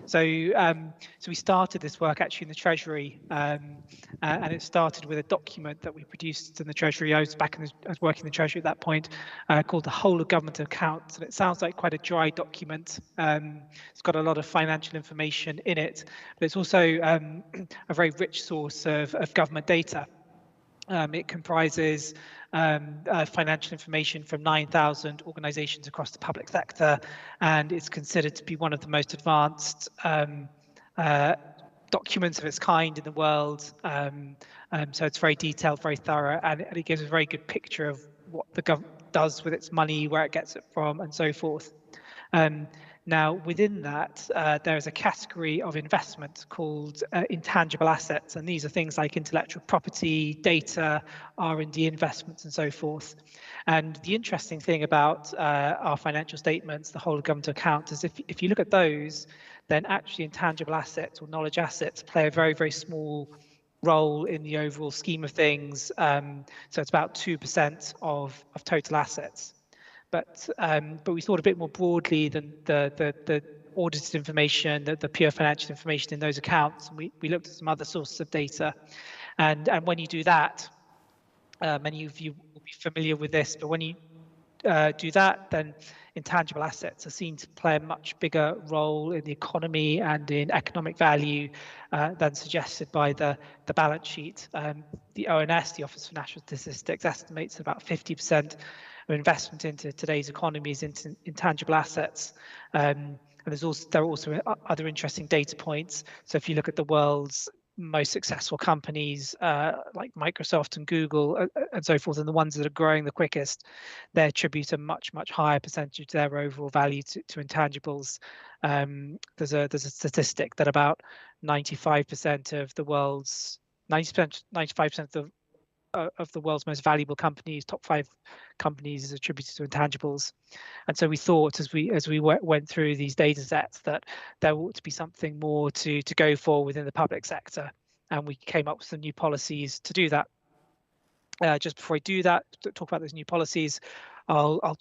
So we started this work actually in the Treasury, and it started with a document that we produced in the Treasury. I was working in the Treasury at that point, called the Whole of Government Accounts, and it sounds like quite a dry document. It's got a lot of financial information in it, but it's also a very rich source of government data. It comprises financial information from 9,000 organisations across the public sector, and it's considered to be one of the most advanced documents of its kind in the world. So it's very detailed, very thorough, and it gives a very good picture of what the government does with its money, where it gets it from, and so forth. Now, within that, there is a category of investment called intangible assets, and these are things like intellectual property, data, R&D investments, and so forth. And the interesting thing about our financial statements, the whole of government account, is if you look at those, then actually intangible assets or knowledge assets play a very, very small role in the overall scheme of things. So it's about 2% of total assets. But we thought a bit more broadly than the audited information, the pure financial information in those accounts. And we looked at some other sources of data. And when you do that, many of you will be familiar with this, but when you do that, then intangible assets are seen to play a much bigger role in the economy and in economic value than suggested by the balance sheet. The ONS, the Office for National Statistics, estimates that about 50% of investment into today's economy is into intangible assets. And there are also other interesting data points. So if you look at the world's most successful companies like Microsoft and Google and so forth, and the ones that are growing the quickest, they attribute a much, much higher percentage of their overall value to intangibles. There's a statistic that about 95% of the world's 95% of the world's most valuable companies, top 5 companies, is attributed to intangibles. And so we thought, as we went through these data sets, that there ought to be something more to go for within the public sector, and we came up with some new policies to do that. Just before I do that, to talk about those new policies, I'll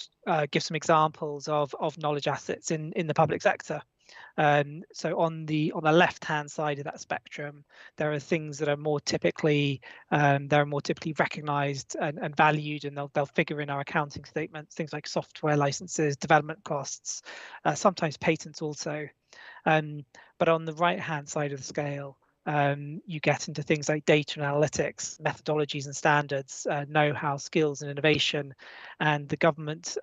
give some examples of knowledge assets in the public sector. So on the left-hand side of that spectrum, there are things that are more typically recognised and valued, and they'll figure in our accounting statements. Things like software licenses, development costs, sometimes patents also. But on the right-hand side of the scale, you get into things like data and analytics, methodologies and standards, know-how, skills and innovation. And the government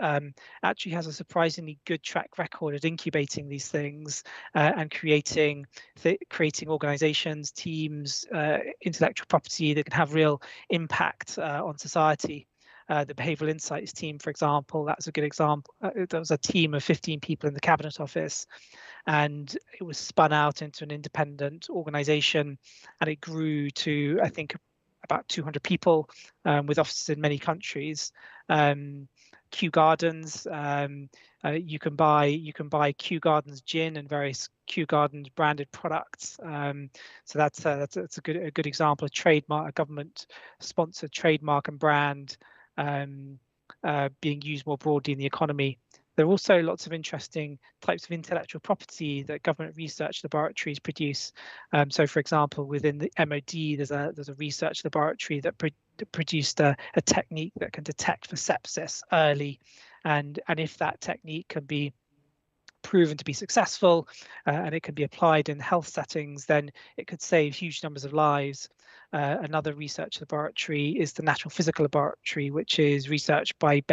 actually has a surprisingly good track record at incubating these things and creating organizations, teams, intellectual property that can have real impact on society. The Behavioural Insights team, for example, that's a good example. There was a team of 15 people in the Cabinet Office, and it was spun out into an independent organisation, and it grew to, I think, about 200 people with offices in many countries. Kew Gardens, you can buy Kew Gardens gin and various Kew Gardens branded products. So that's a good example of a government-sponsored trademark and brand being used more broadly in the economy. There are also lots of interesting types of intellectual property that government research laboratories produce. So, for example, within the MOD, there's a research laboratory that produced a technique that can detect for sepsis early, and if that technique can be proven to be successful and it can be applied in health settings, then it could save huge numbers of lives. Another research laboratory is the National Physical Laboratory, which is research by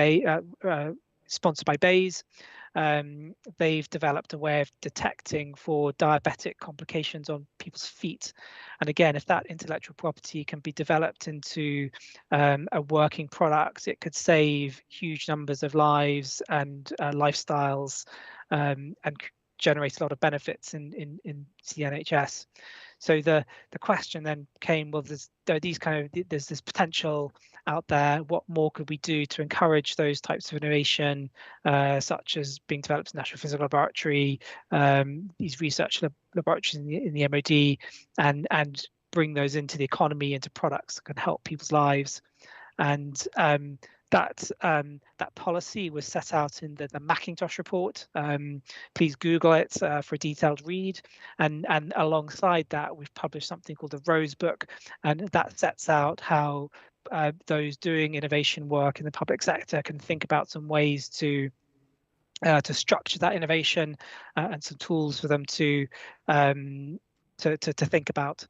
sponsored by Bayes. They've developed a way of detecting for diabetic complications on people's feet. And again, if that intellectual property can be developed into a working product, it could save huge numbers of lives and lifestyles and generate a lot of benefits in the NHS. So the question then came, well, there's this potential out there. What more could we do to encourage those types of innovation, such as being developed in the National Physical Laboratory, these research laboratories in the MOD, and bring those into the economy, into products that can help people's lives. And that policy was set out in the Macintosh report. Please Google it for a detailed read. And alongside that, we've published something called the Rose Book, and that sets out how those doing innovation work in the public sector can think about some ways to structure that innovation and some tools for them to think about.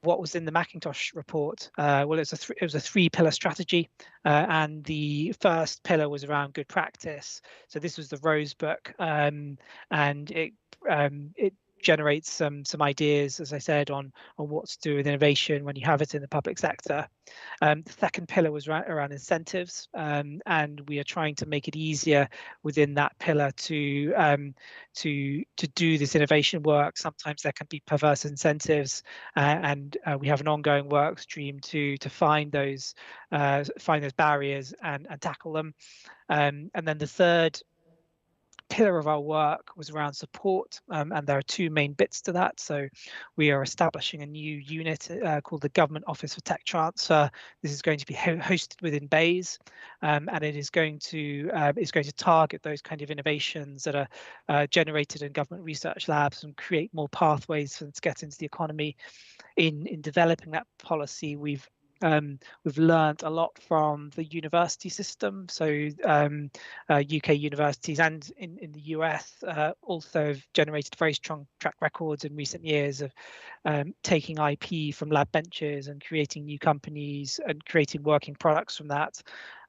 What was in the Macintosh report? Well, it was a 3-pillar strategy, and the first pillar was around good practice. So this was the Rose Book, and it generate some ideas, as I said, on what to do with innovation when you have it in the public sector. The second pillar was around incentives, and we are trying to make it easier within that pillar to do this innovation work. Sometimes there can be perverse incentives, and we have an ongoing work stream to find those barriers and tackle them. And then the third pillar of our work was around support, and there are two main bits to that. So we are establishing a new unit called the Government Office for Tech Transfer. This is going to be hosted within BEIS, and it is going to target those kind of innovations that are generated in government research labs and create more pathways for them to get into the economy. In developing that policy, we've learned a lot from the university system. So UK universities and in the US also have generated very strong track records in recent years of taking IP from lab benches and creating new companies and creating working products from that.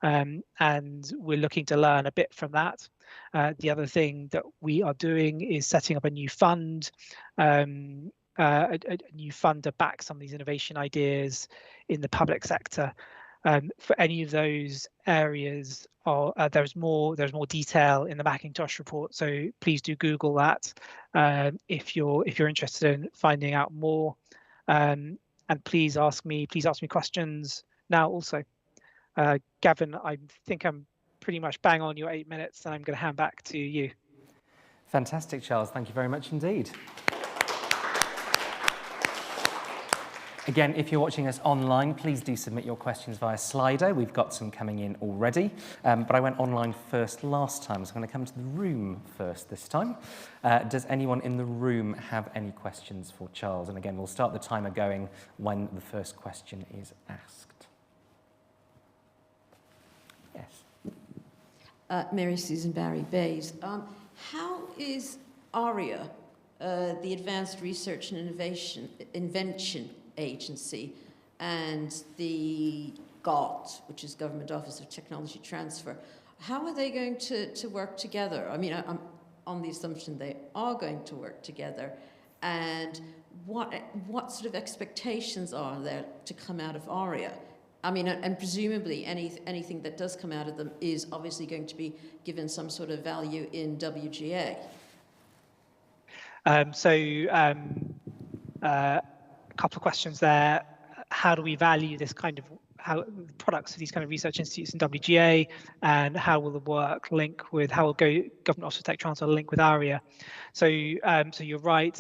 And we're looking to learn a bit from that. The other thing that we are doing is setting up a new fund, a new fund to back some of these innovation ideas in the public sector. For any of those areas, there's more detail in the Macintosh report. So please do Google that if you're interested in finding out more. And please ask me questions now also. Gavin, I think I'm pretty much bang on your 8 minutes, and I'm going to hand back to you. Fantastic, Charles. Thank you very much indeed. Again, if you're watching us online, please do submit your questions via Slido. We've got some coming in already, but I went online first last time, so I'm going to come to the room first this time. Does anyone in the room have any questions for Charles? And again, we'll start the timer going when the first question is asked. Yes. Mary Susan Barry BEIS. How is ARIA, the Advanced Research and Invention Agency, and the GOT, which is Government Office of Technology Transfer, how are they going to work together? I mean, I'm on the assumption they are going to work together, and what sort of expectations are there to come out of ARIA? I mean, and presumably anything that does come out of them is obviously going to be given some sort of value in WGA. A couple of questions there. How do we value this kind of products of these kind of research institutes in WGA, and how will the work link with how will Government Office for Tech Transfer link with ARIA? So you're right.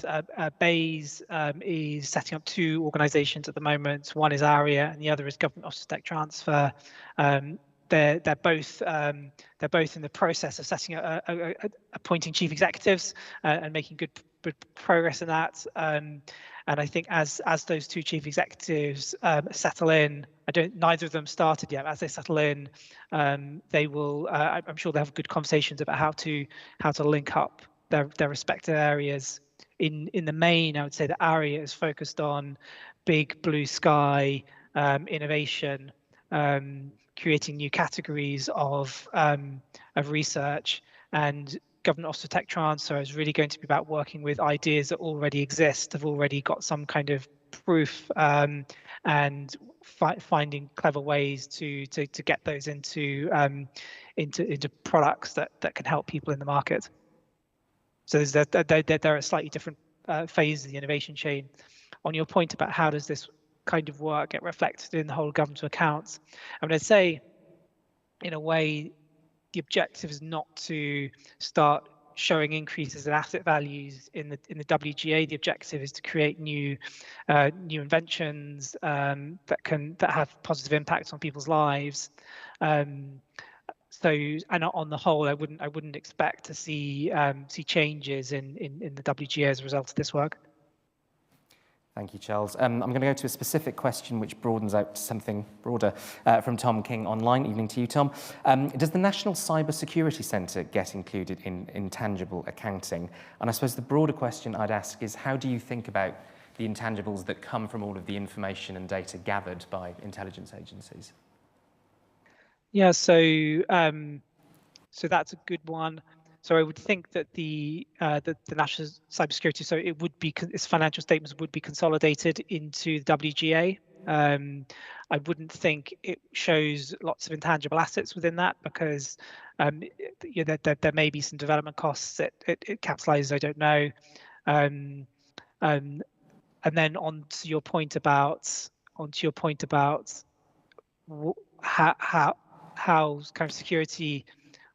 BEIS is setting up two organisations at the moment. One is ARIA, and the other is Government Office for Tech Transfer. They're both in the process of setting up appointing chief executives and making good progress in that. And I think as those two chief executives settle in, neither of them started yet. As they settle in, they will. I'm sure they'll have good conversations about how to link up their respective areas. In the main, I would say that ARIA is focused on big blue sky innovation, creating new categories of research, and Government Office for Tech Transfer is really going to be about working with ideas that already exist, have already got some kind of proof, and finding clever ways to get those into products that can help people in the market. So there are slightly different phases of the innovation chain. On your point about how does this kind of work get reflected in the whole government accounts, I mean, I'd say in a way, the objective is not to start showing increases in asset values in the WGA. The objective is to create new inventions that have positive impacts on people's lives. And on the whole, I wouldn't expect to see changes in the WGA as a result of this work. Thank you, Charles. I'm going to go to a specific question which broadens out to something broader from Tom King online. Evening to you, Tom. Does the National Cyber Security Centre get included in intangible accounting? And I suppose the broader question I'd ask is, how do you think about the intangibles that come from all of the information and data gathered by intelligence agencies? Yeah, so that's a good one. So I would think that the national cybersecurity, so it would be its financial statements would be consolidated into the WGA. I wouldn't think it shows lots of intangible assets within that because there may be some development costs that it capitalizes. I don't know. And then onto your point about how kind of security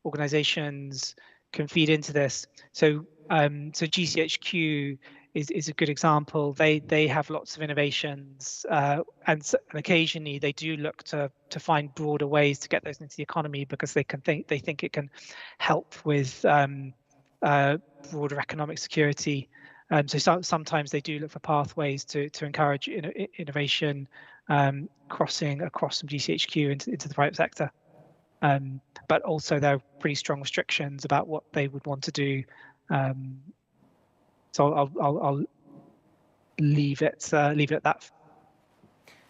organizations can feed into this. So GCHQ is a good example. They have lots of innovations, and occasionally they do look to find broader ways to get those into the economy because they think it can help with broader economic security. So sometimes they do look for pathways to encourage innovation crossing across from GCHQ into the private sector. But also there are pretty strong restrictions about what they would want to do. So I'll leave it at that.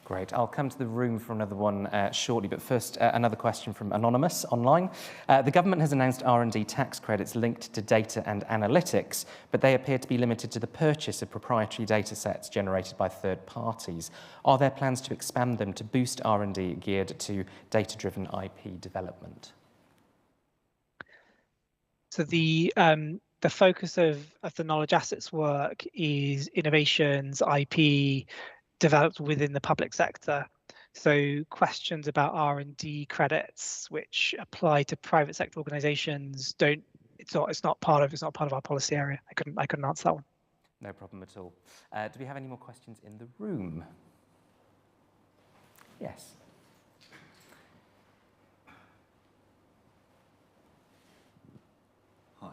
Great. I'll come to the room for another one shortly, but first another question from Anonymous online. The government has announced R&D tax credits linked to data and analytics, but they appear to be limited to the purchase of proprietary data sets generated by third parties. Are there plans to expand them to boost R&D geared to data-driven IP development? So the focus of the knowledge assets work is innovations, IP, developed within the public sector. So questions about R&D credits which apply to private sector organizations it's not part of our policy area. I couldn't answer that one. No problem at all. Do we have any more questions in the room? Yes. Hi,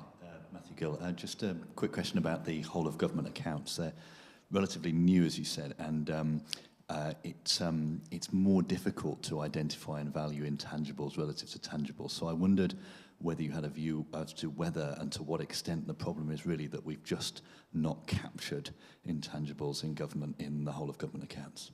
Matthew Gill. Just a quick question about the whole of government accounts. They're relatively new, as you said, and it's more difficult to identify and value intangibles relative to tangibles. So I wondered whether you had a view as to whether and to what extent the problem is really that we've just not captured intangibles in government in the whole of government accounts.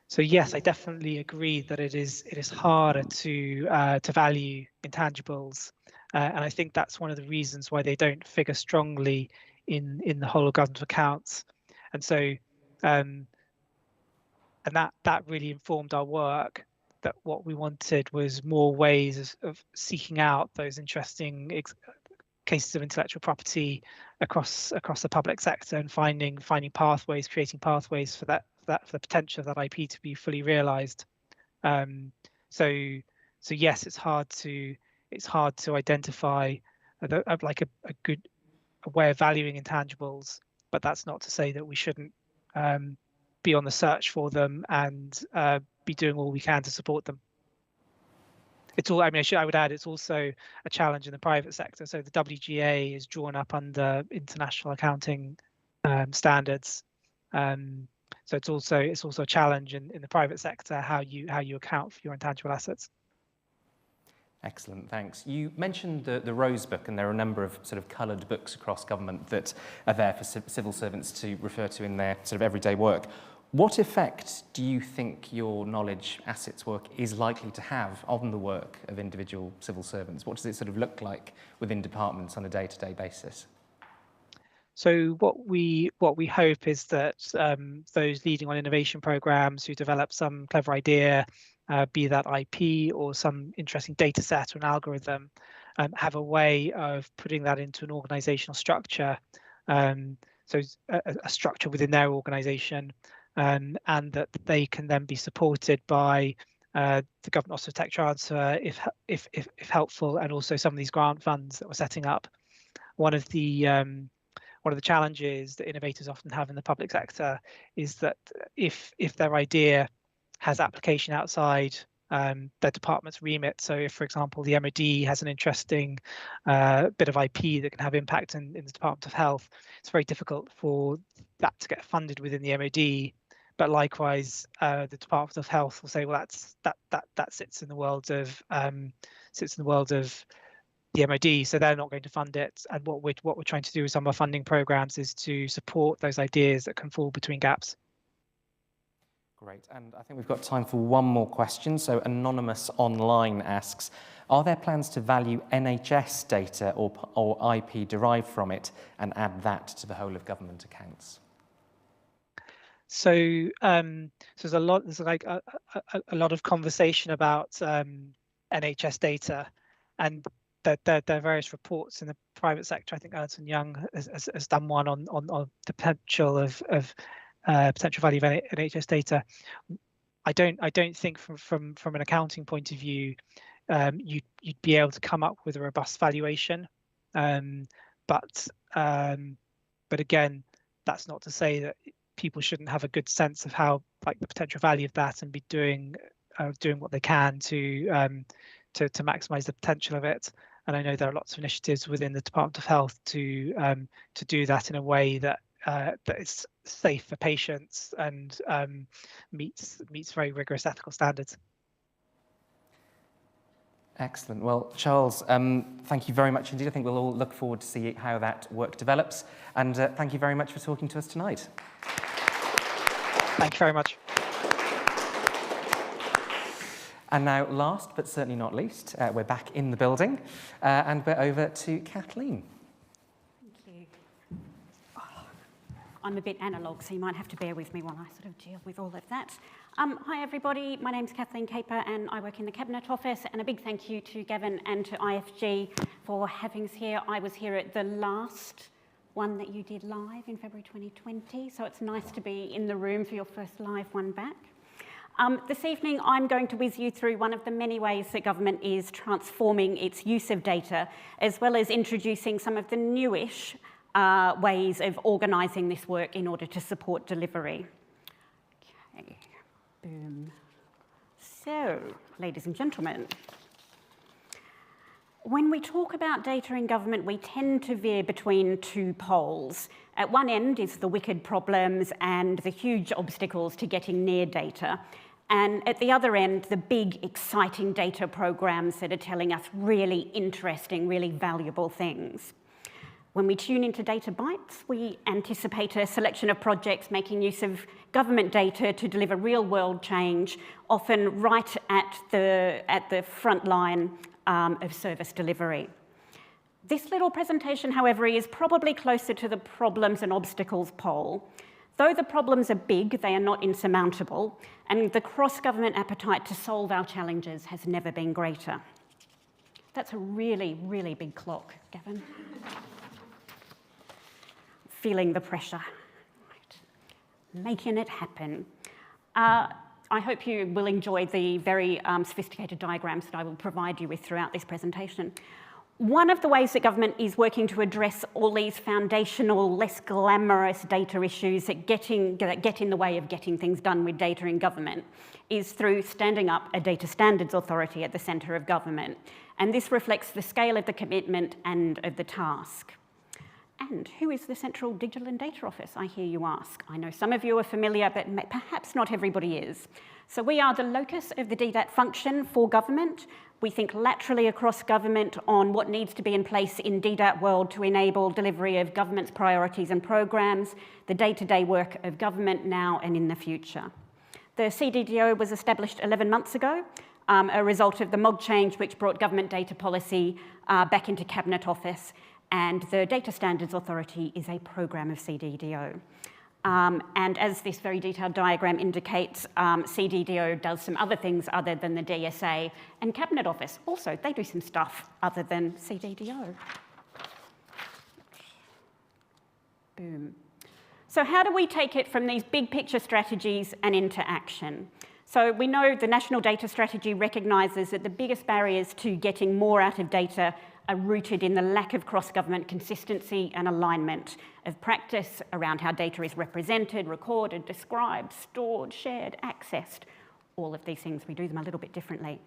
So yes, I definitely agree that it is harder to value intangibles, and I think that's one of the reasons why they don't figure strongly in the whole of government accounts. And so and that really informed our work, that what we wanted was more ways of seeking out those interesting cases of intellectual property across the public sector and finding pathways, creating pathways for the potential of that IP to be fully realized. So yes, it's hard to identify a way of valuing intangibles, but that's not to say that we shouldn't be on the search for them and be doing all we can to support them. It's all. I mean, I would add it's also a challenge in the private sector. So the WGA is drawn up under international accounting standards. So it's also a challenge in the private sector how you account for your intangible assets. Excellent, thanks. You mentioned the Rose Book, and there are a number of sort of coloured books across government that are there for civil servants to refer to in their sort of everyday work. What effect do you think your knowledge assets work is likely to have on the work of individual civil servants? What does it sort of look like within departments on a day-to-day basis? So what we hope is that those leading on innovation programs who develop some clever idea, be that IP or some interesting data set or an algorithm, have a way of putting that into an organizational structure, so a structure within their organization, and that they can then be supported by the Government Office of Tech Transfer if helpful, and also some of these grant funds that we're setting up. One of the challenges that innovators often have in the public sector is that if their idea has application outside their department's remit, so if, for example, the MOD has an interesting bit of IP that can have impact in the Department of Health, it's very difficult for that to get funded within the MOD. But likewise, the Department of Health will say, well, that sits in the world of the MOD, so they're not going to fund it. And what we're trying to do with some of our funding programs is to support those ideas that can fall between gaps. Great, and I think we've got time for one more question. So Anonymous Online asks, Are there plans to value NHS data or IP derived from it and add that to the whole of government accounts? So, there's a lot. There's like a lot of conversation about NHS data, and there are various reports in the private sector. I think Ernst & Young has done one on the potential of potential value of NHS data. I don't think from an accounting point of view, you'd be able to come up with a robust valuation, but again, that's not to say that people shouldn't have a good sense of how, like, the potential value of that, and be doing what they can to maximise the potential of it. And I know there are lots of initiatives within the Department of Health to do that in a way that is safe for patients and meets very rigorous ethical standards. Excellent. Well, Charles, thank you very much indeed. I think we'll all look forward to see how that work develops. And thank you very much for talking to us tonight. Thank you very much. And now, last but certainly not least, we're back in the building, and we're over to Kathleen. Thank you. Oh, I'm a bit analogue, so you might have to bear with me while I sort of deal with all of that. Hi, everybody. My name's Kathleen Caper, and I work in the Cabinet Office. And a big thank you to Gavin and to IFG for having us here. I was here at the last one that you did live in February 2020, so it's nice to be in the room for your first live one back. This evening, I'm going to whiz you through one of the many ways that government is transforming its use of data, as well as introducing some of the newish ways of organising this work in order to support delivery. Okay, boom. So, ladies and gentlemen, when we talk about data in government, we tend to veer between two poles. At one end is the wicked problems and the huge obstacles to getting near data. And at the other end, the big, exciting data programs that are telling us really interesting, really valuable things. When we tune into Data Bytes, we anticipate a selection of projects making use of government data to deliver real-world change, often right at the front line of service delivery. This little presentation, however, is probably closer to the problems and obstacles pole. Though the problems are big, they are not insurmountable, and the cross-government appetite to solve our challenges has never been greater. That's a really, really big clock, Gavin. Feeling the pressure. Right. Making it happen. I hope you will enjoy the very sophisticated diagrams that I will provide you with throughout this presentation. One of the ways that government is working to address all these foundational, less glamorous data issues that get in the way of getting things done with data in government is through standing up a data standards authority at the centre of government. And this reflects the scale of the commitment and of the task. And who is the Central Digital and Data Office, I hear you ask? I know some of you are familiar, but perhaps not everybody is. So we are the locus of the DDAT function for government. We think laterally across government on what needs to be in place in DDAT world to enable delivery of government's priorities and programs, the day-to-day work of government now and in the future. The CDDO was established 11 months ago, a result of the MOG change which brought government data policy back into Cabinet Office. And the Data Standards Authority is a program of CDDO. And as this very detailed diagram indicates, CDDO does some other things other than the DSA, and Cabinet Office also, they do some stuff other than CDDO. Boom. So how do we take it from these big picture strategies and into action? So we know the National Data Strategy recognises that the biggest barriers to getting more out of data are rooted in the lack of cross-government consistency and alignment of practice around how data is represented, recorded, described, stored, shared, accessed. All of these things, we do them a little bit differently.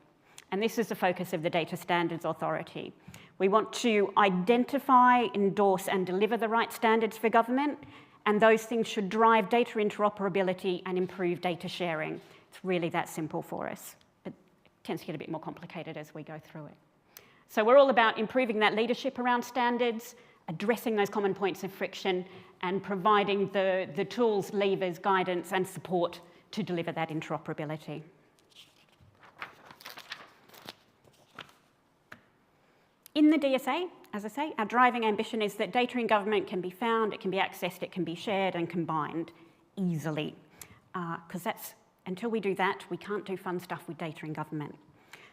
And this is the focus of the Data Standards Authority. We want to identify, endorse, and deliver the right standards for government, and those things should drive data interoperability and improve data sharing. It's really that simple for us, but it tends to get a bit more complicated as we go through it. So we're all about improving that leadership around standards, addressing those common points of friction, and providing the tools, levers, guidance, and support to deliver that interoperability. In the DSA, as I say, our driving ambition is that data in government can be found, it can be accessed, it can be shared and combined easily. Because until we do that, we can't do fun stuff with data in government.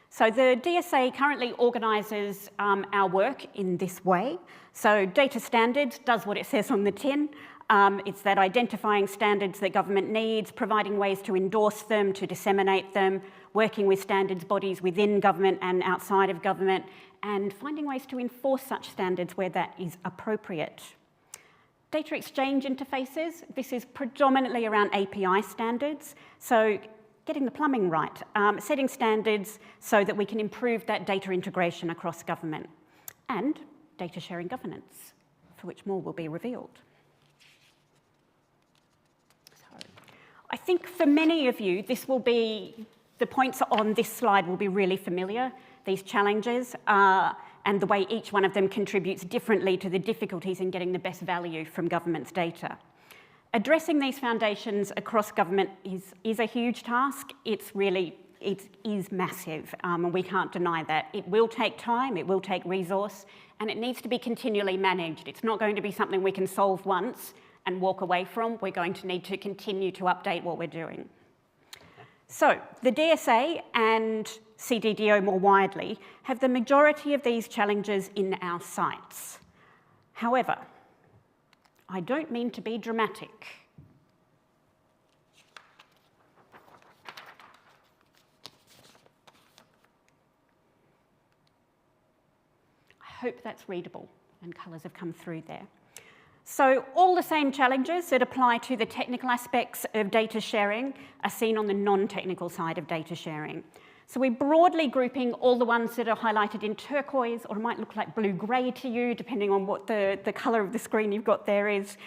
So the DSA currently organises our work in this way. So data standards does what it says on the tin. It's that identifying standards that government needs, providing ways to endorse them, to disseminate them, working with standards bodies within government and outside of government, and finding ways to enforce such standards where that is appropriate. Data exchange interfaces, this is predominantly around API standards. So getting the plumbing right, setting standards so that we can improve that data integration across government, and data sharing governance, for which more will be revealed. I think for many of you, the points on this slide will be really familiar, these challenges, and the way each one of them contributes differently to the difficulties in getting the best value from government's data. Addressing these foundations across government is a huge task. It is massive, and we can't deny that. It will take time, it will take resource, and it needs to be continually managed. It's not going to be something we can solve once and walk away from. We're going to need to continue to update what we're doing. So the DSA and CDDO more widely have the majority of these challenges in our sights. However, I don't mean to be dramatic. I hope that's readable and colours have come through there. So all the same challenges that apply to the technical aspects of data sharing are seen on the non-technical side of data sharing. So we're broadly grouping all the ones that are highlighted in turquoise, or it might look like blue-grey to you, depending on what the colour of the screen you've got there is.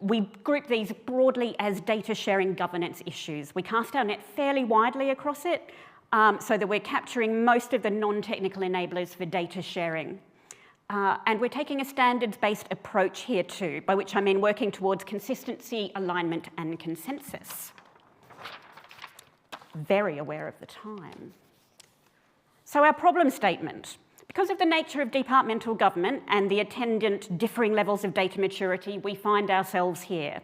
We group these broadly as data sharing governance issues. We cast our net fairly widely across it, so that we're capturing most of the non-technical enablers for data sharing. And we're taking a standards-based approach here too, by which I mean working towards consistency, alignment, and consensus. Very aware of the time. So our problem statement. Because of the nature of departmental government and the attendant differing levels of data maturity, we find ourselves here.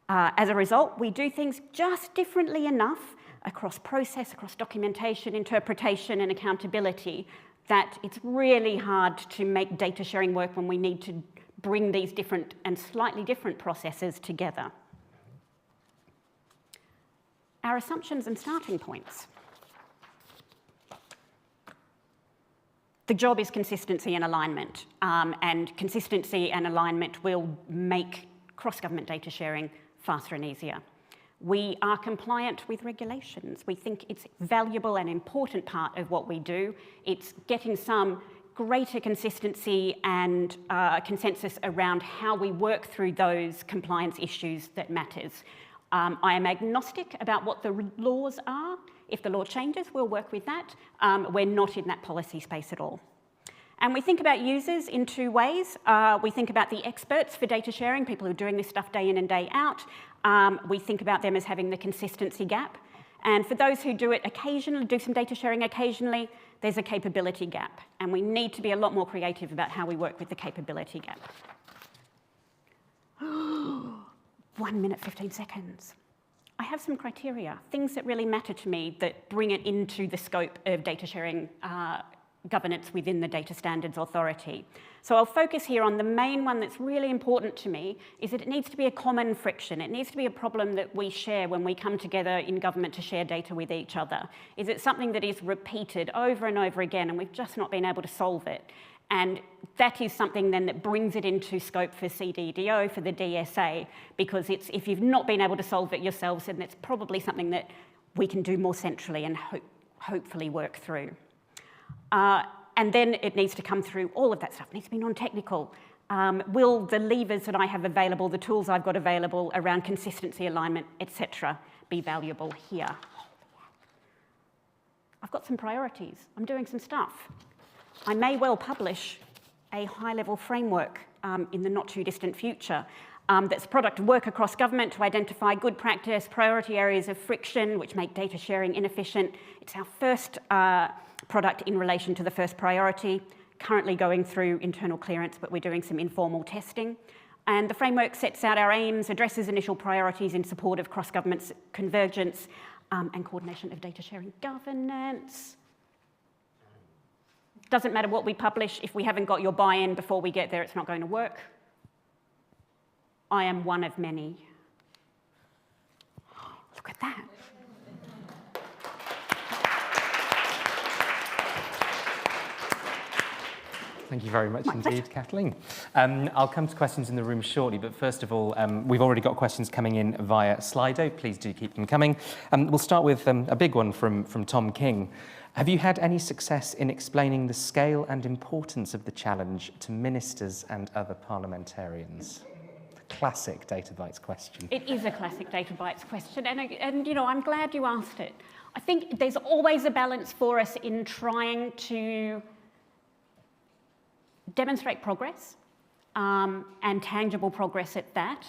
As a result, we do things just differently enough across process, across documentation, interpretation, and accountability that it's really hard to make data sharing work when we need to bring these different and slightly different processes together. Our assumptions and starting points. The job is consistency and alignment, and consistency and alignment will make cross-government data sharing faster and easier. We are compliant with regulations. We think it's a valuable and important part of what we do. It's getting some greater consistency and consensus around how we work through those compliance issues that matters. I am agnostic about what the laws are. If the law changes, we'll work with that. We're not in that policy space at all. And we think about users in two ways. We think about the experts for data sharing, people who are doing this stuff day in and day out. We think about them as having the consistency gap. And for those who do it occasionally, do some data sharing occasionally, there's a capability gap. And we need to be a lot more creative about how we work with the capability gap. 1 minute, 15 seconds. I have some criteria, things that really matter to me that bring it into the scope of data sharing governance within the Data Standards Authority. So I'll focus here on the main one that's really important to me, is that it needs to be a common friction. It needs to be a problem that we share when we come together in government to share data with each other. Is it something that is repeated over and over again and we've just not been able to solve it? And that is something then that brings it into scope for CDDO, for the DSA, because if you've not been able to solve it yourselves, then it's probably something that we can do more centrally and hopefully work through. And then it needs to come through, all of that stuff needs to be non-technical. Will the levers that I have available, the tools I've got available around consistency, alignment, etc., be valuable here? I've got some priorities. I'm doing some stuff. I may well publish a high-level framework in the not-too-distant future that's a product of work across government to identify good practice, priority areas of friction, which make data sharing inefficient. It's our first product in relation to the first priority, currently going through internal clearance, but we're doing some informal testing. And the framework sets out our aims, addresses initial priorities in support of cross-government convergence and coordination of data sharing governance. Doesn't matter what we publish, if we haven't got your buy-in before we get there, it's not going to work. I am one of many. Look at that. Thank you very much indeed, Kathleen. I'll come to questions in the room shortly, but first of all, we've already got questions coming in via Slido. Please do keep them coming. We'll start with a big one from Tom King. Have you had any success in explaining the scale and importance of the challenge to ministers and other parliamentarians? Classic Data Bytes question. It is a classic Data Bytes question, and you know, I'm glad you asked it. I think there's always a balance for us in trying to demonstrate progress and tangible progress at that.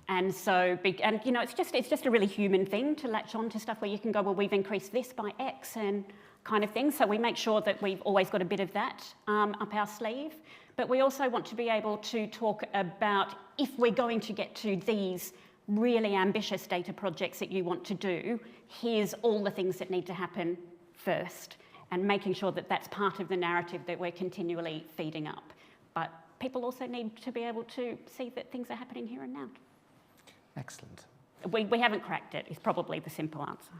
And so, you know, it's just a really human thing to latch on to stuff where you can go, well, we've increased this by X and kind of thing. So we make sure that we've always got a bit of that up our sleeve. But we also want to be able to talk about if we're going to get to these really ambitious data projects that you want to do, here's all the things that need to happen first, and making sure that that's part of the narrative that we're continually feeding up. But people also need to be able to see that things are happening here and now. Excellent. We haven't cracked it, is probably the simple answer.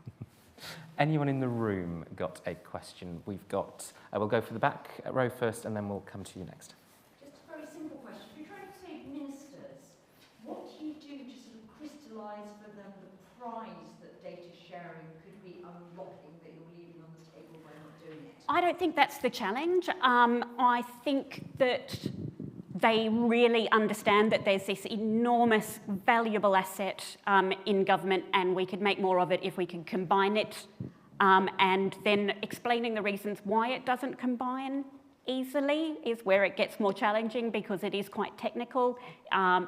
Anyone in the room got a question? We've got, we'll go for the back row first, and then we'll come to you next. Just a very simple question. If you're trying to save ministers, what do you do to sort of crystallise for them the prize that data sharing could be unlocking that you're leaving on the table by not doing it? I don't think that's the challenge. I think that they really understand that there's this enormous, valuable asset in government, and we could make more of it if we can combine it, and then explaining the reasons why it doesn't combine easily is where it gets more challenging, because it is quite technical.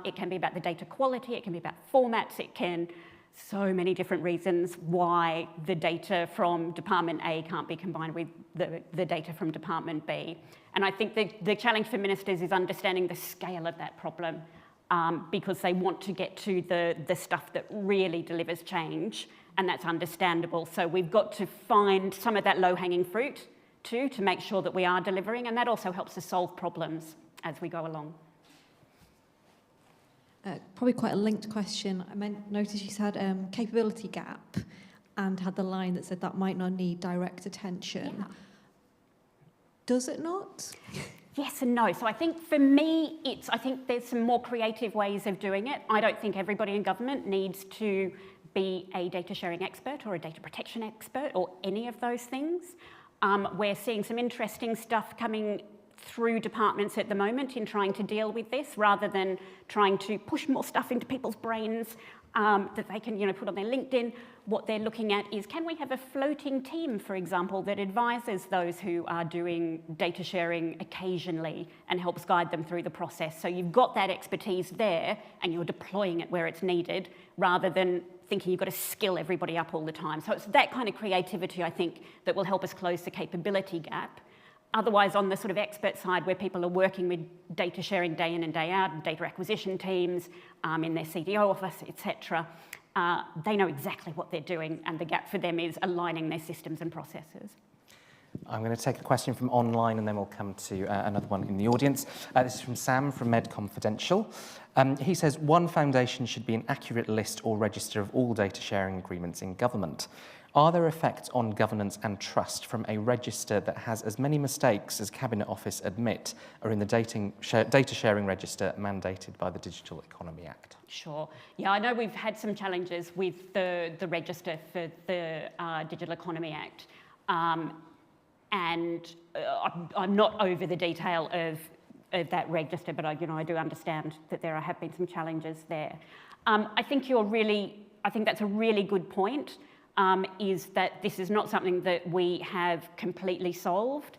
It can be about the data quality, it can be about formats, it can so many different reasons why the data from Department A can't be combined with the data from Department B. And I think the challenge for ministers is understanding the scale of that problem, because they want to get to the stuff that really delivers change, and that's understandable. So we've got to find some of that low-hanging fruit too, to make sure that we are delivering, and that also helps us solve problems as we go along. Probably quite a linked question. I noticed you said capability gap and had the line that said that might not need direct attention. Yeah. Does it not? Yes and no. So I think for me, I think there's some more creative ways of doing it. I don't think everybody in government needs to be a data sharing expert or a data protection expert or any of those things. We're seeing some interesting stuff coming through departments at the moment in trying to deal with this, rather than trying to push more stuff into people's brains that they can, put on their LinkedIn. What they're looking at is, can we have a floating team, for example, that advises those who are doing data sharing occasionally and helps guide them through the process? So you've got that expertise there and you're deploying it where it's needed, rather than thinking you've got to skill everybody up all the time. So it's that kind of creativity, I think, that will help us close the capability gap. Otherwise, on the sort of expert side, where people are working with data sharing day in and day out, data acquisition teams in their CDO office, etc., they know exactly what they're doing, and the gap for them is aligning their systems and processes. I'm going to take a question from online, and then we'll come to another one in the audience. This is from Sam from Med Confidential. He says, one foundation should be an accurate list or register of all data sharing agreements in government. Are there effects on governance and trust from a register that has as many mistakes as Cabinet Office admit are in the data sharing register mandated by the Digital Economy Act? Sure. Yeah, I know we've had some challenges with the register for the Digital Economy Act. And I'm not over the detail of that register, but I do understand that there have been some challenges there. I think that's a really good point. Is that this is not something that we have completely solved.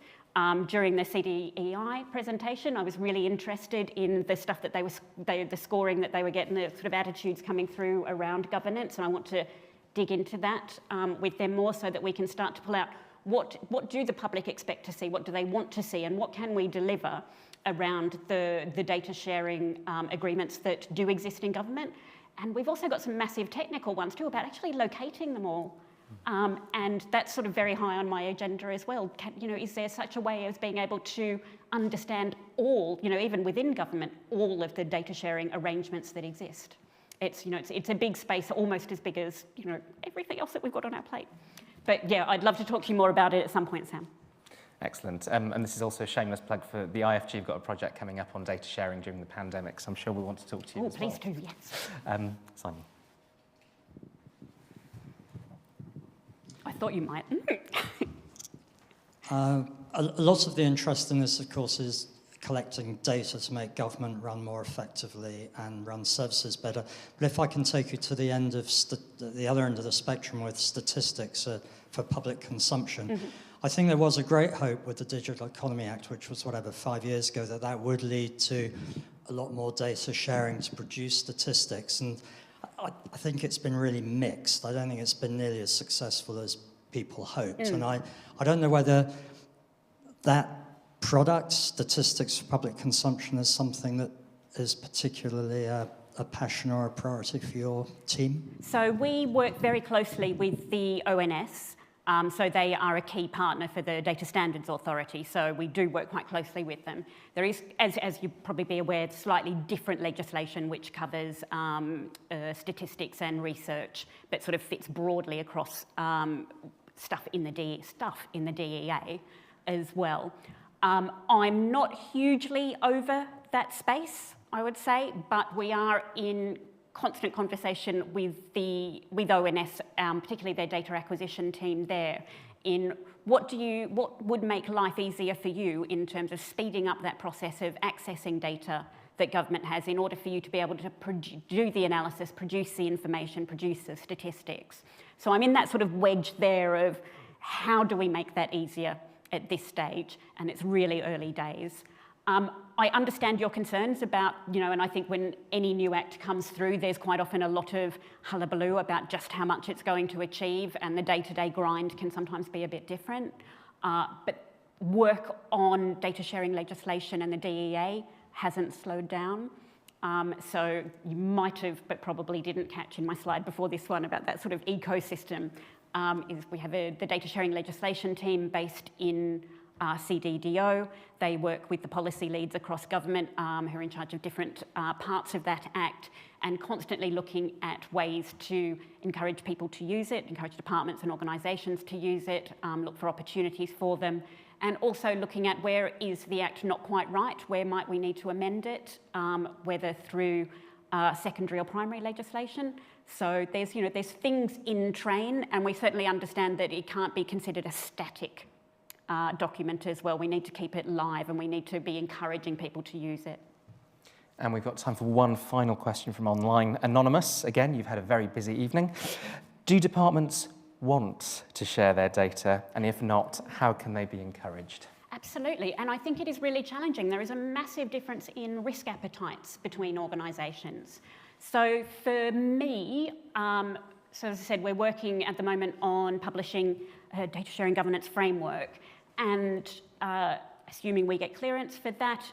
During the CDEI presentation, I was really interested in the stuff that the scoring that they were getting, the sort of attitudes coming through around governance, and I want to dig into that with them more, so that we can start to pull out what do the public expect to see? What do they want to see? And what can we deliver around the data sharing agreements that do exist in government? And we've also got some massive technical ones too about actually locating them all. And that's sort of very high on my agenda as well. Is there such a way of being able to understand all, even within government, all of the data sharing arrangements that exist? It's a big space, almost as big as everything else that we've got on our plate. But yeah, I'd love to talk to you more about it at some point, Sam. Excellent. And this is also a shameless plug for the IFG. We've got a project coming up on data sharing during the pandemic, so I'm sure we'll want to talk to you as well. Please do, yes. Simon. I thought you might. A lot of the interest in this, of course, is collecting data to make government run more effectively and run services better. But if I can take you to the end of the other end of the spectrum with statistics for public consumption, I think there was a great hope with the Digital Economy Act, which was 5 years ago, that would lead to a lot more data sharing to produce statistics. And I think it's been really mixed. I don't think it's been nearly as successful as people hoped. And I don't know whether that product, statistics for public consumption, is something that is particularly a passion or a priority for your team? So we work very closely with the ONS. So they are a key partner for the Data Standards Authority, so we do work quite closely with them. There is, as you'd probably be aware, slightly different legislation which covers statistics and research, but sort of fits broadly across stuff in the DEA as well. I'm not hugely over that space, I would say, but we are in constant conversation with ONS, particularly their data acquisition team there, in what would make life easier for you in terms of speeding up that process of accessing data that government has in order for you to be able to do the analysis, produce the information, produce the statistics. So I'm in that sort of wedge there of how do we make that easier at this stage, and it's really early days. I understand your concerns about, and I think when any new act comes through, there's quite often a lot of hullabaloo about just how much it's going to achieve, and the day-to-day grind can sometimes be a bit different. But work on data sharing legislation and the DEA hasn't slowed down. So you might have, but probably didn't catch in my slide before this one about that sort of ecosystem. We have the data sharing legislation team based in CDDO. They work with the policy leads across government who are in charge of different parts of that act, and constantly looking at ways to encourage people to use it, encourage departments and organisations to use it, look for opportunities for them, and also looking at where is the act not quite right, where might we need to amend it, whether through secondary or primary legislation. So there's things in train, and we certainly understand that it can't be considered a static document as well. We need to keep it live, and we need to be encouraging people to use it. And we've got time for one final question from online. Anonymous, again, you've had a very busy evening. Do departments want to share their data? And if not, how can they be encouraged? Absolutely, and I think it is really challenging. There is a massive difference in risk appetites between organisations. So for me, so as I said, we're working at the moment on publishing a data sharing governance framework, and assuming we get clearance for that,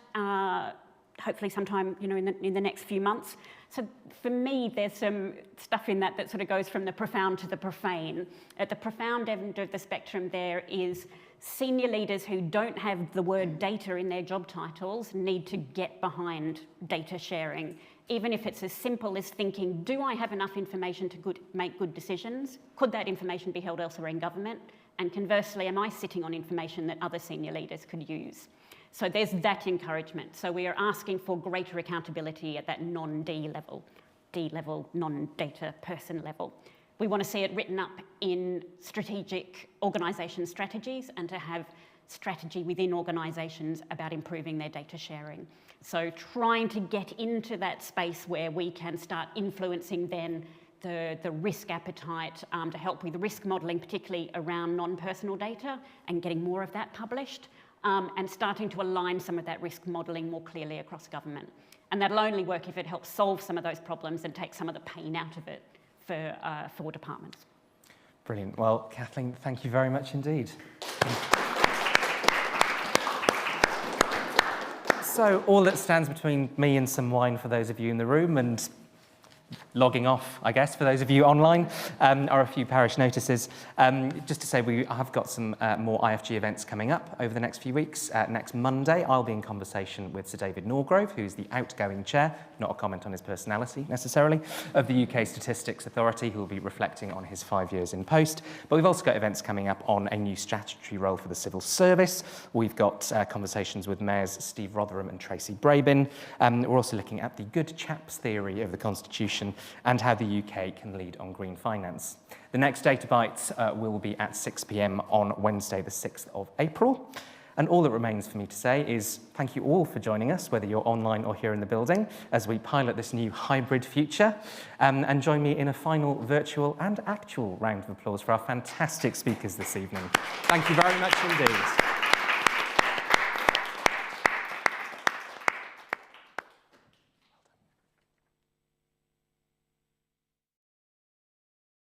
hopefully sometime in the next few months. So for me, there's some stuff in that sort of goes from the profound to the profane. At the profound end of the spectrum, there is senior leaders who don't have the word data in their job titles need to get behind data sharing, even if it's as simple as thinking, do I have enough information to make good decisions? Could that information be held elsewhere in government? And conversely, am I sitting on information that other senior leaders could use? So there's that encouragement. So we are asking for greater accountability at that non-D level, D level, non-data person level. We want to see it written up in strategic organisation strategies, and to have strategy within organisations about improving their data sharing. So trying to get into that space where we can start influencing then the risk appetite, to help with the risk modelling, particularly around non-personal data, and getting more of that published, and starting to align some of that risk modelling more clearly across government. And that'll only work if it helps solve some of those problems and take some of the pain out of it for departments. Brilliant. Well, Kathleen, thank you very much indeed. So all that stands between me and some wine for those of you in the room and logging off, I guess, for those of you online, are a few parish notices. Just to say, we have got some more IFG events coming up over the next few weeks. Next Monday, I'll be in conversation with Sir David Norgrove, who's the outgoing chair, not a comment on his personality necessarily, of the UK Statistics Authority, who will be reflecting on his 5 years in post. But we've also got events coming up on a new statutory role for the civil service. We've got conversations with Mayors Steve Rotherham and Tracy Brabin. We're also looking at the good chaps theory of the Constitution and how the UK can lead on green finance. The next Data Bites will be at 6 p.m. on Wednesday, the 6th of April. And all that remains for me to say is thank you all for joining us, whether you're online or here in the building, as we pilot this new hybrid future. And join me in a final virtual and actual round of applause for our fantastic speakers this evening. Thank you very much indeed.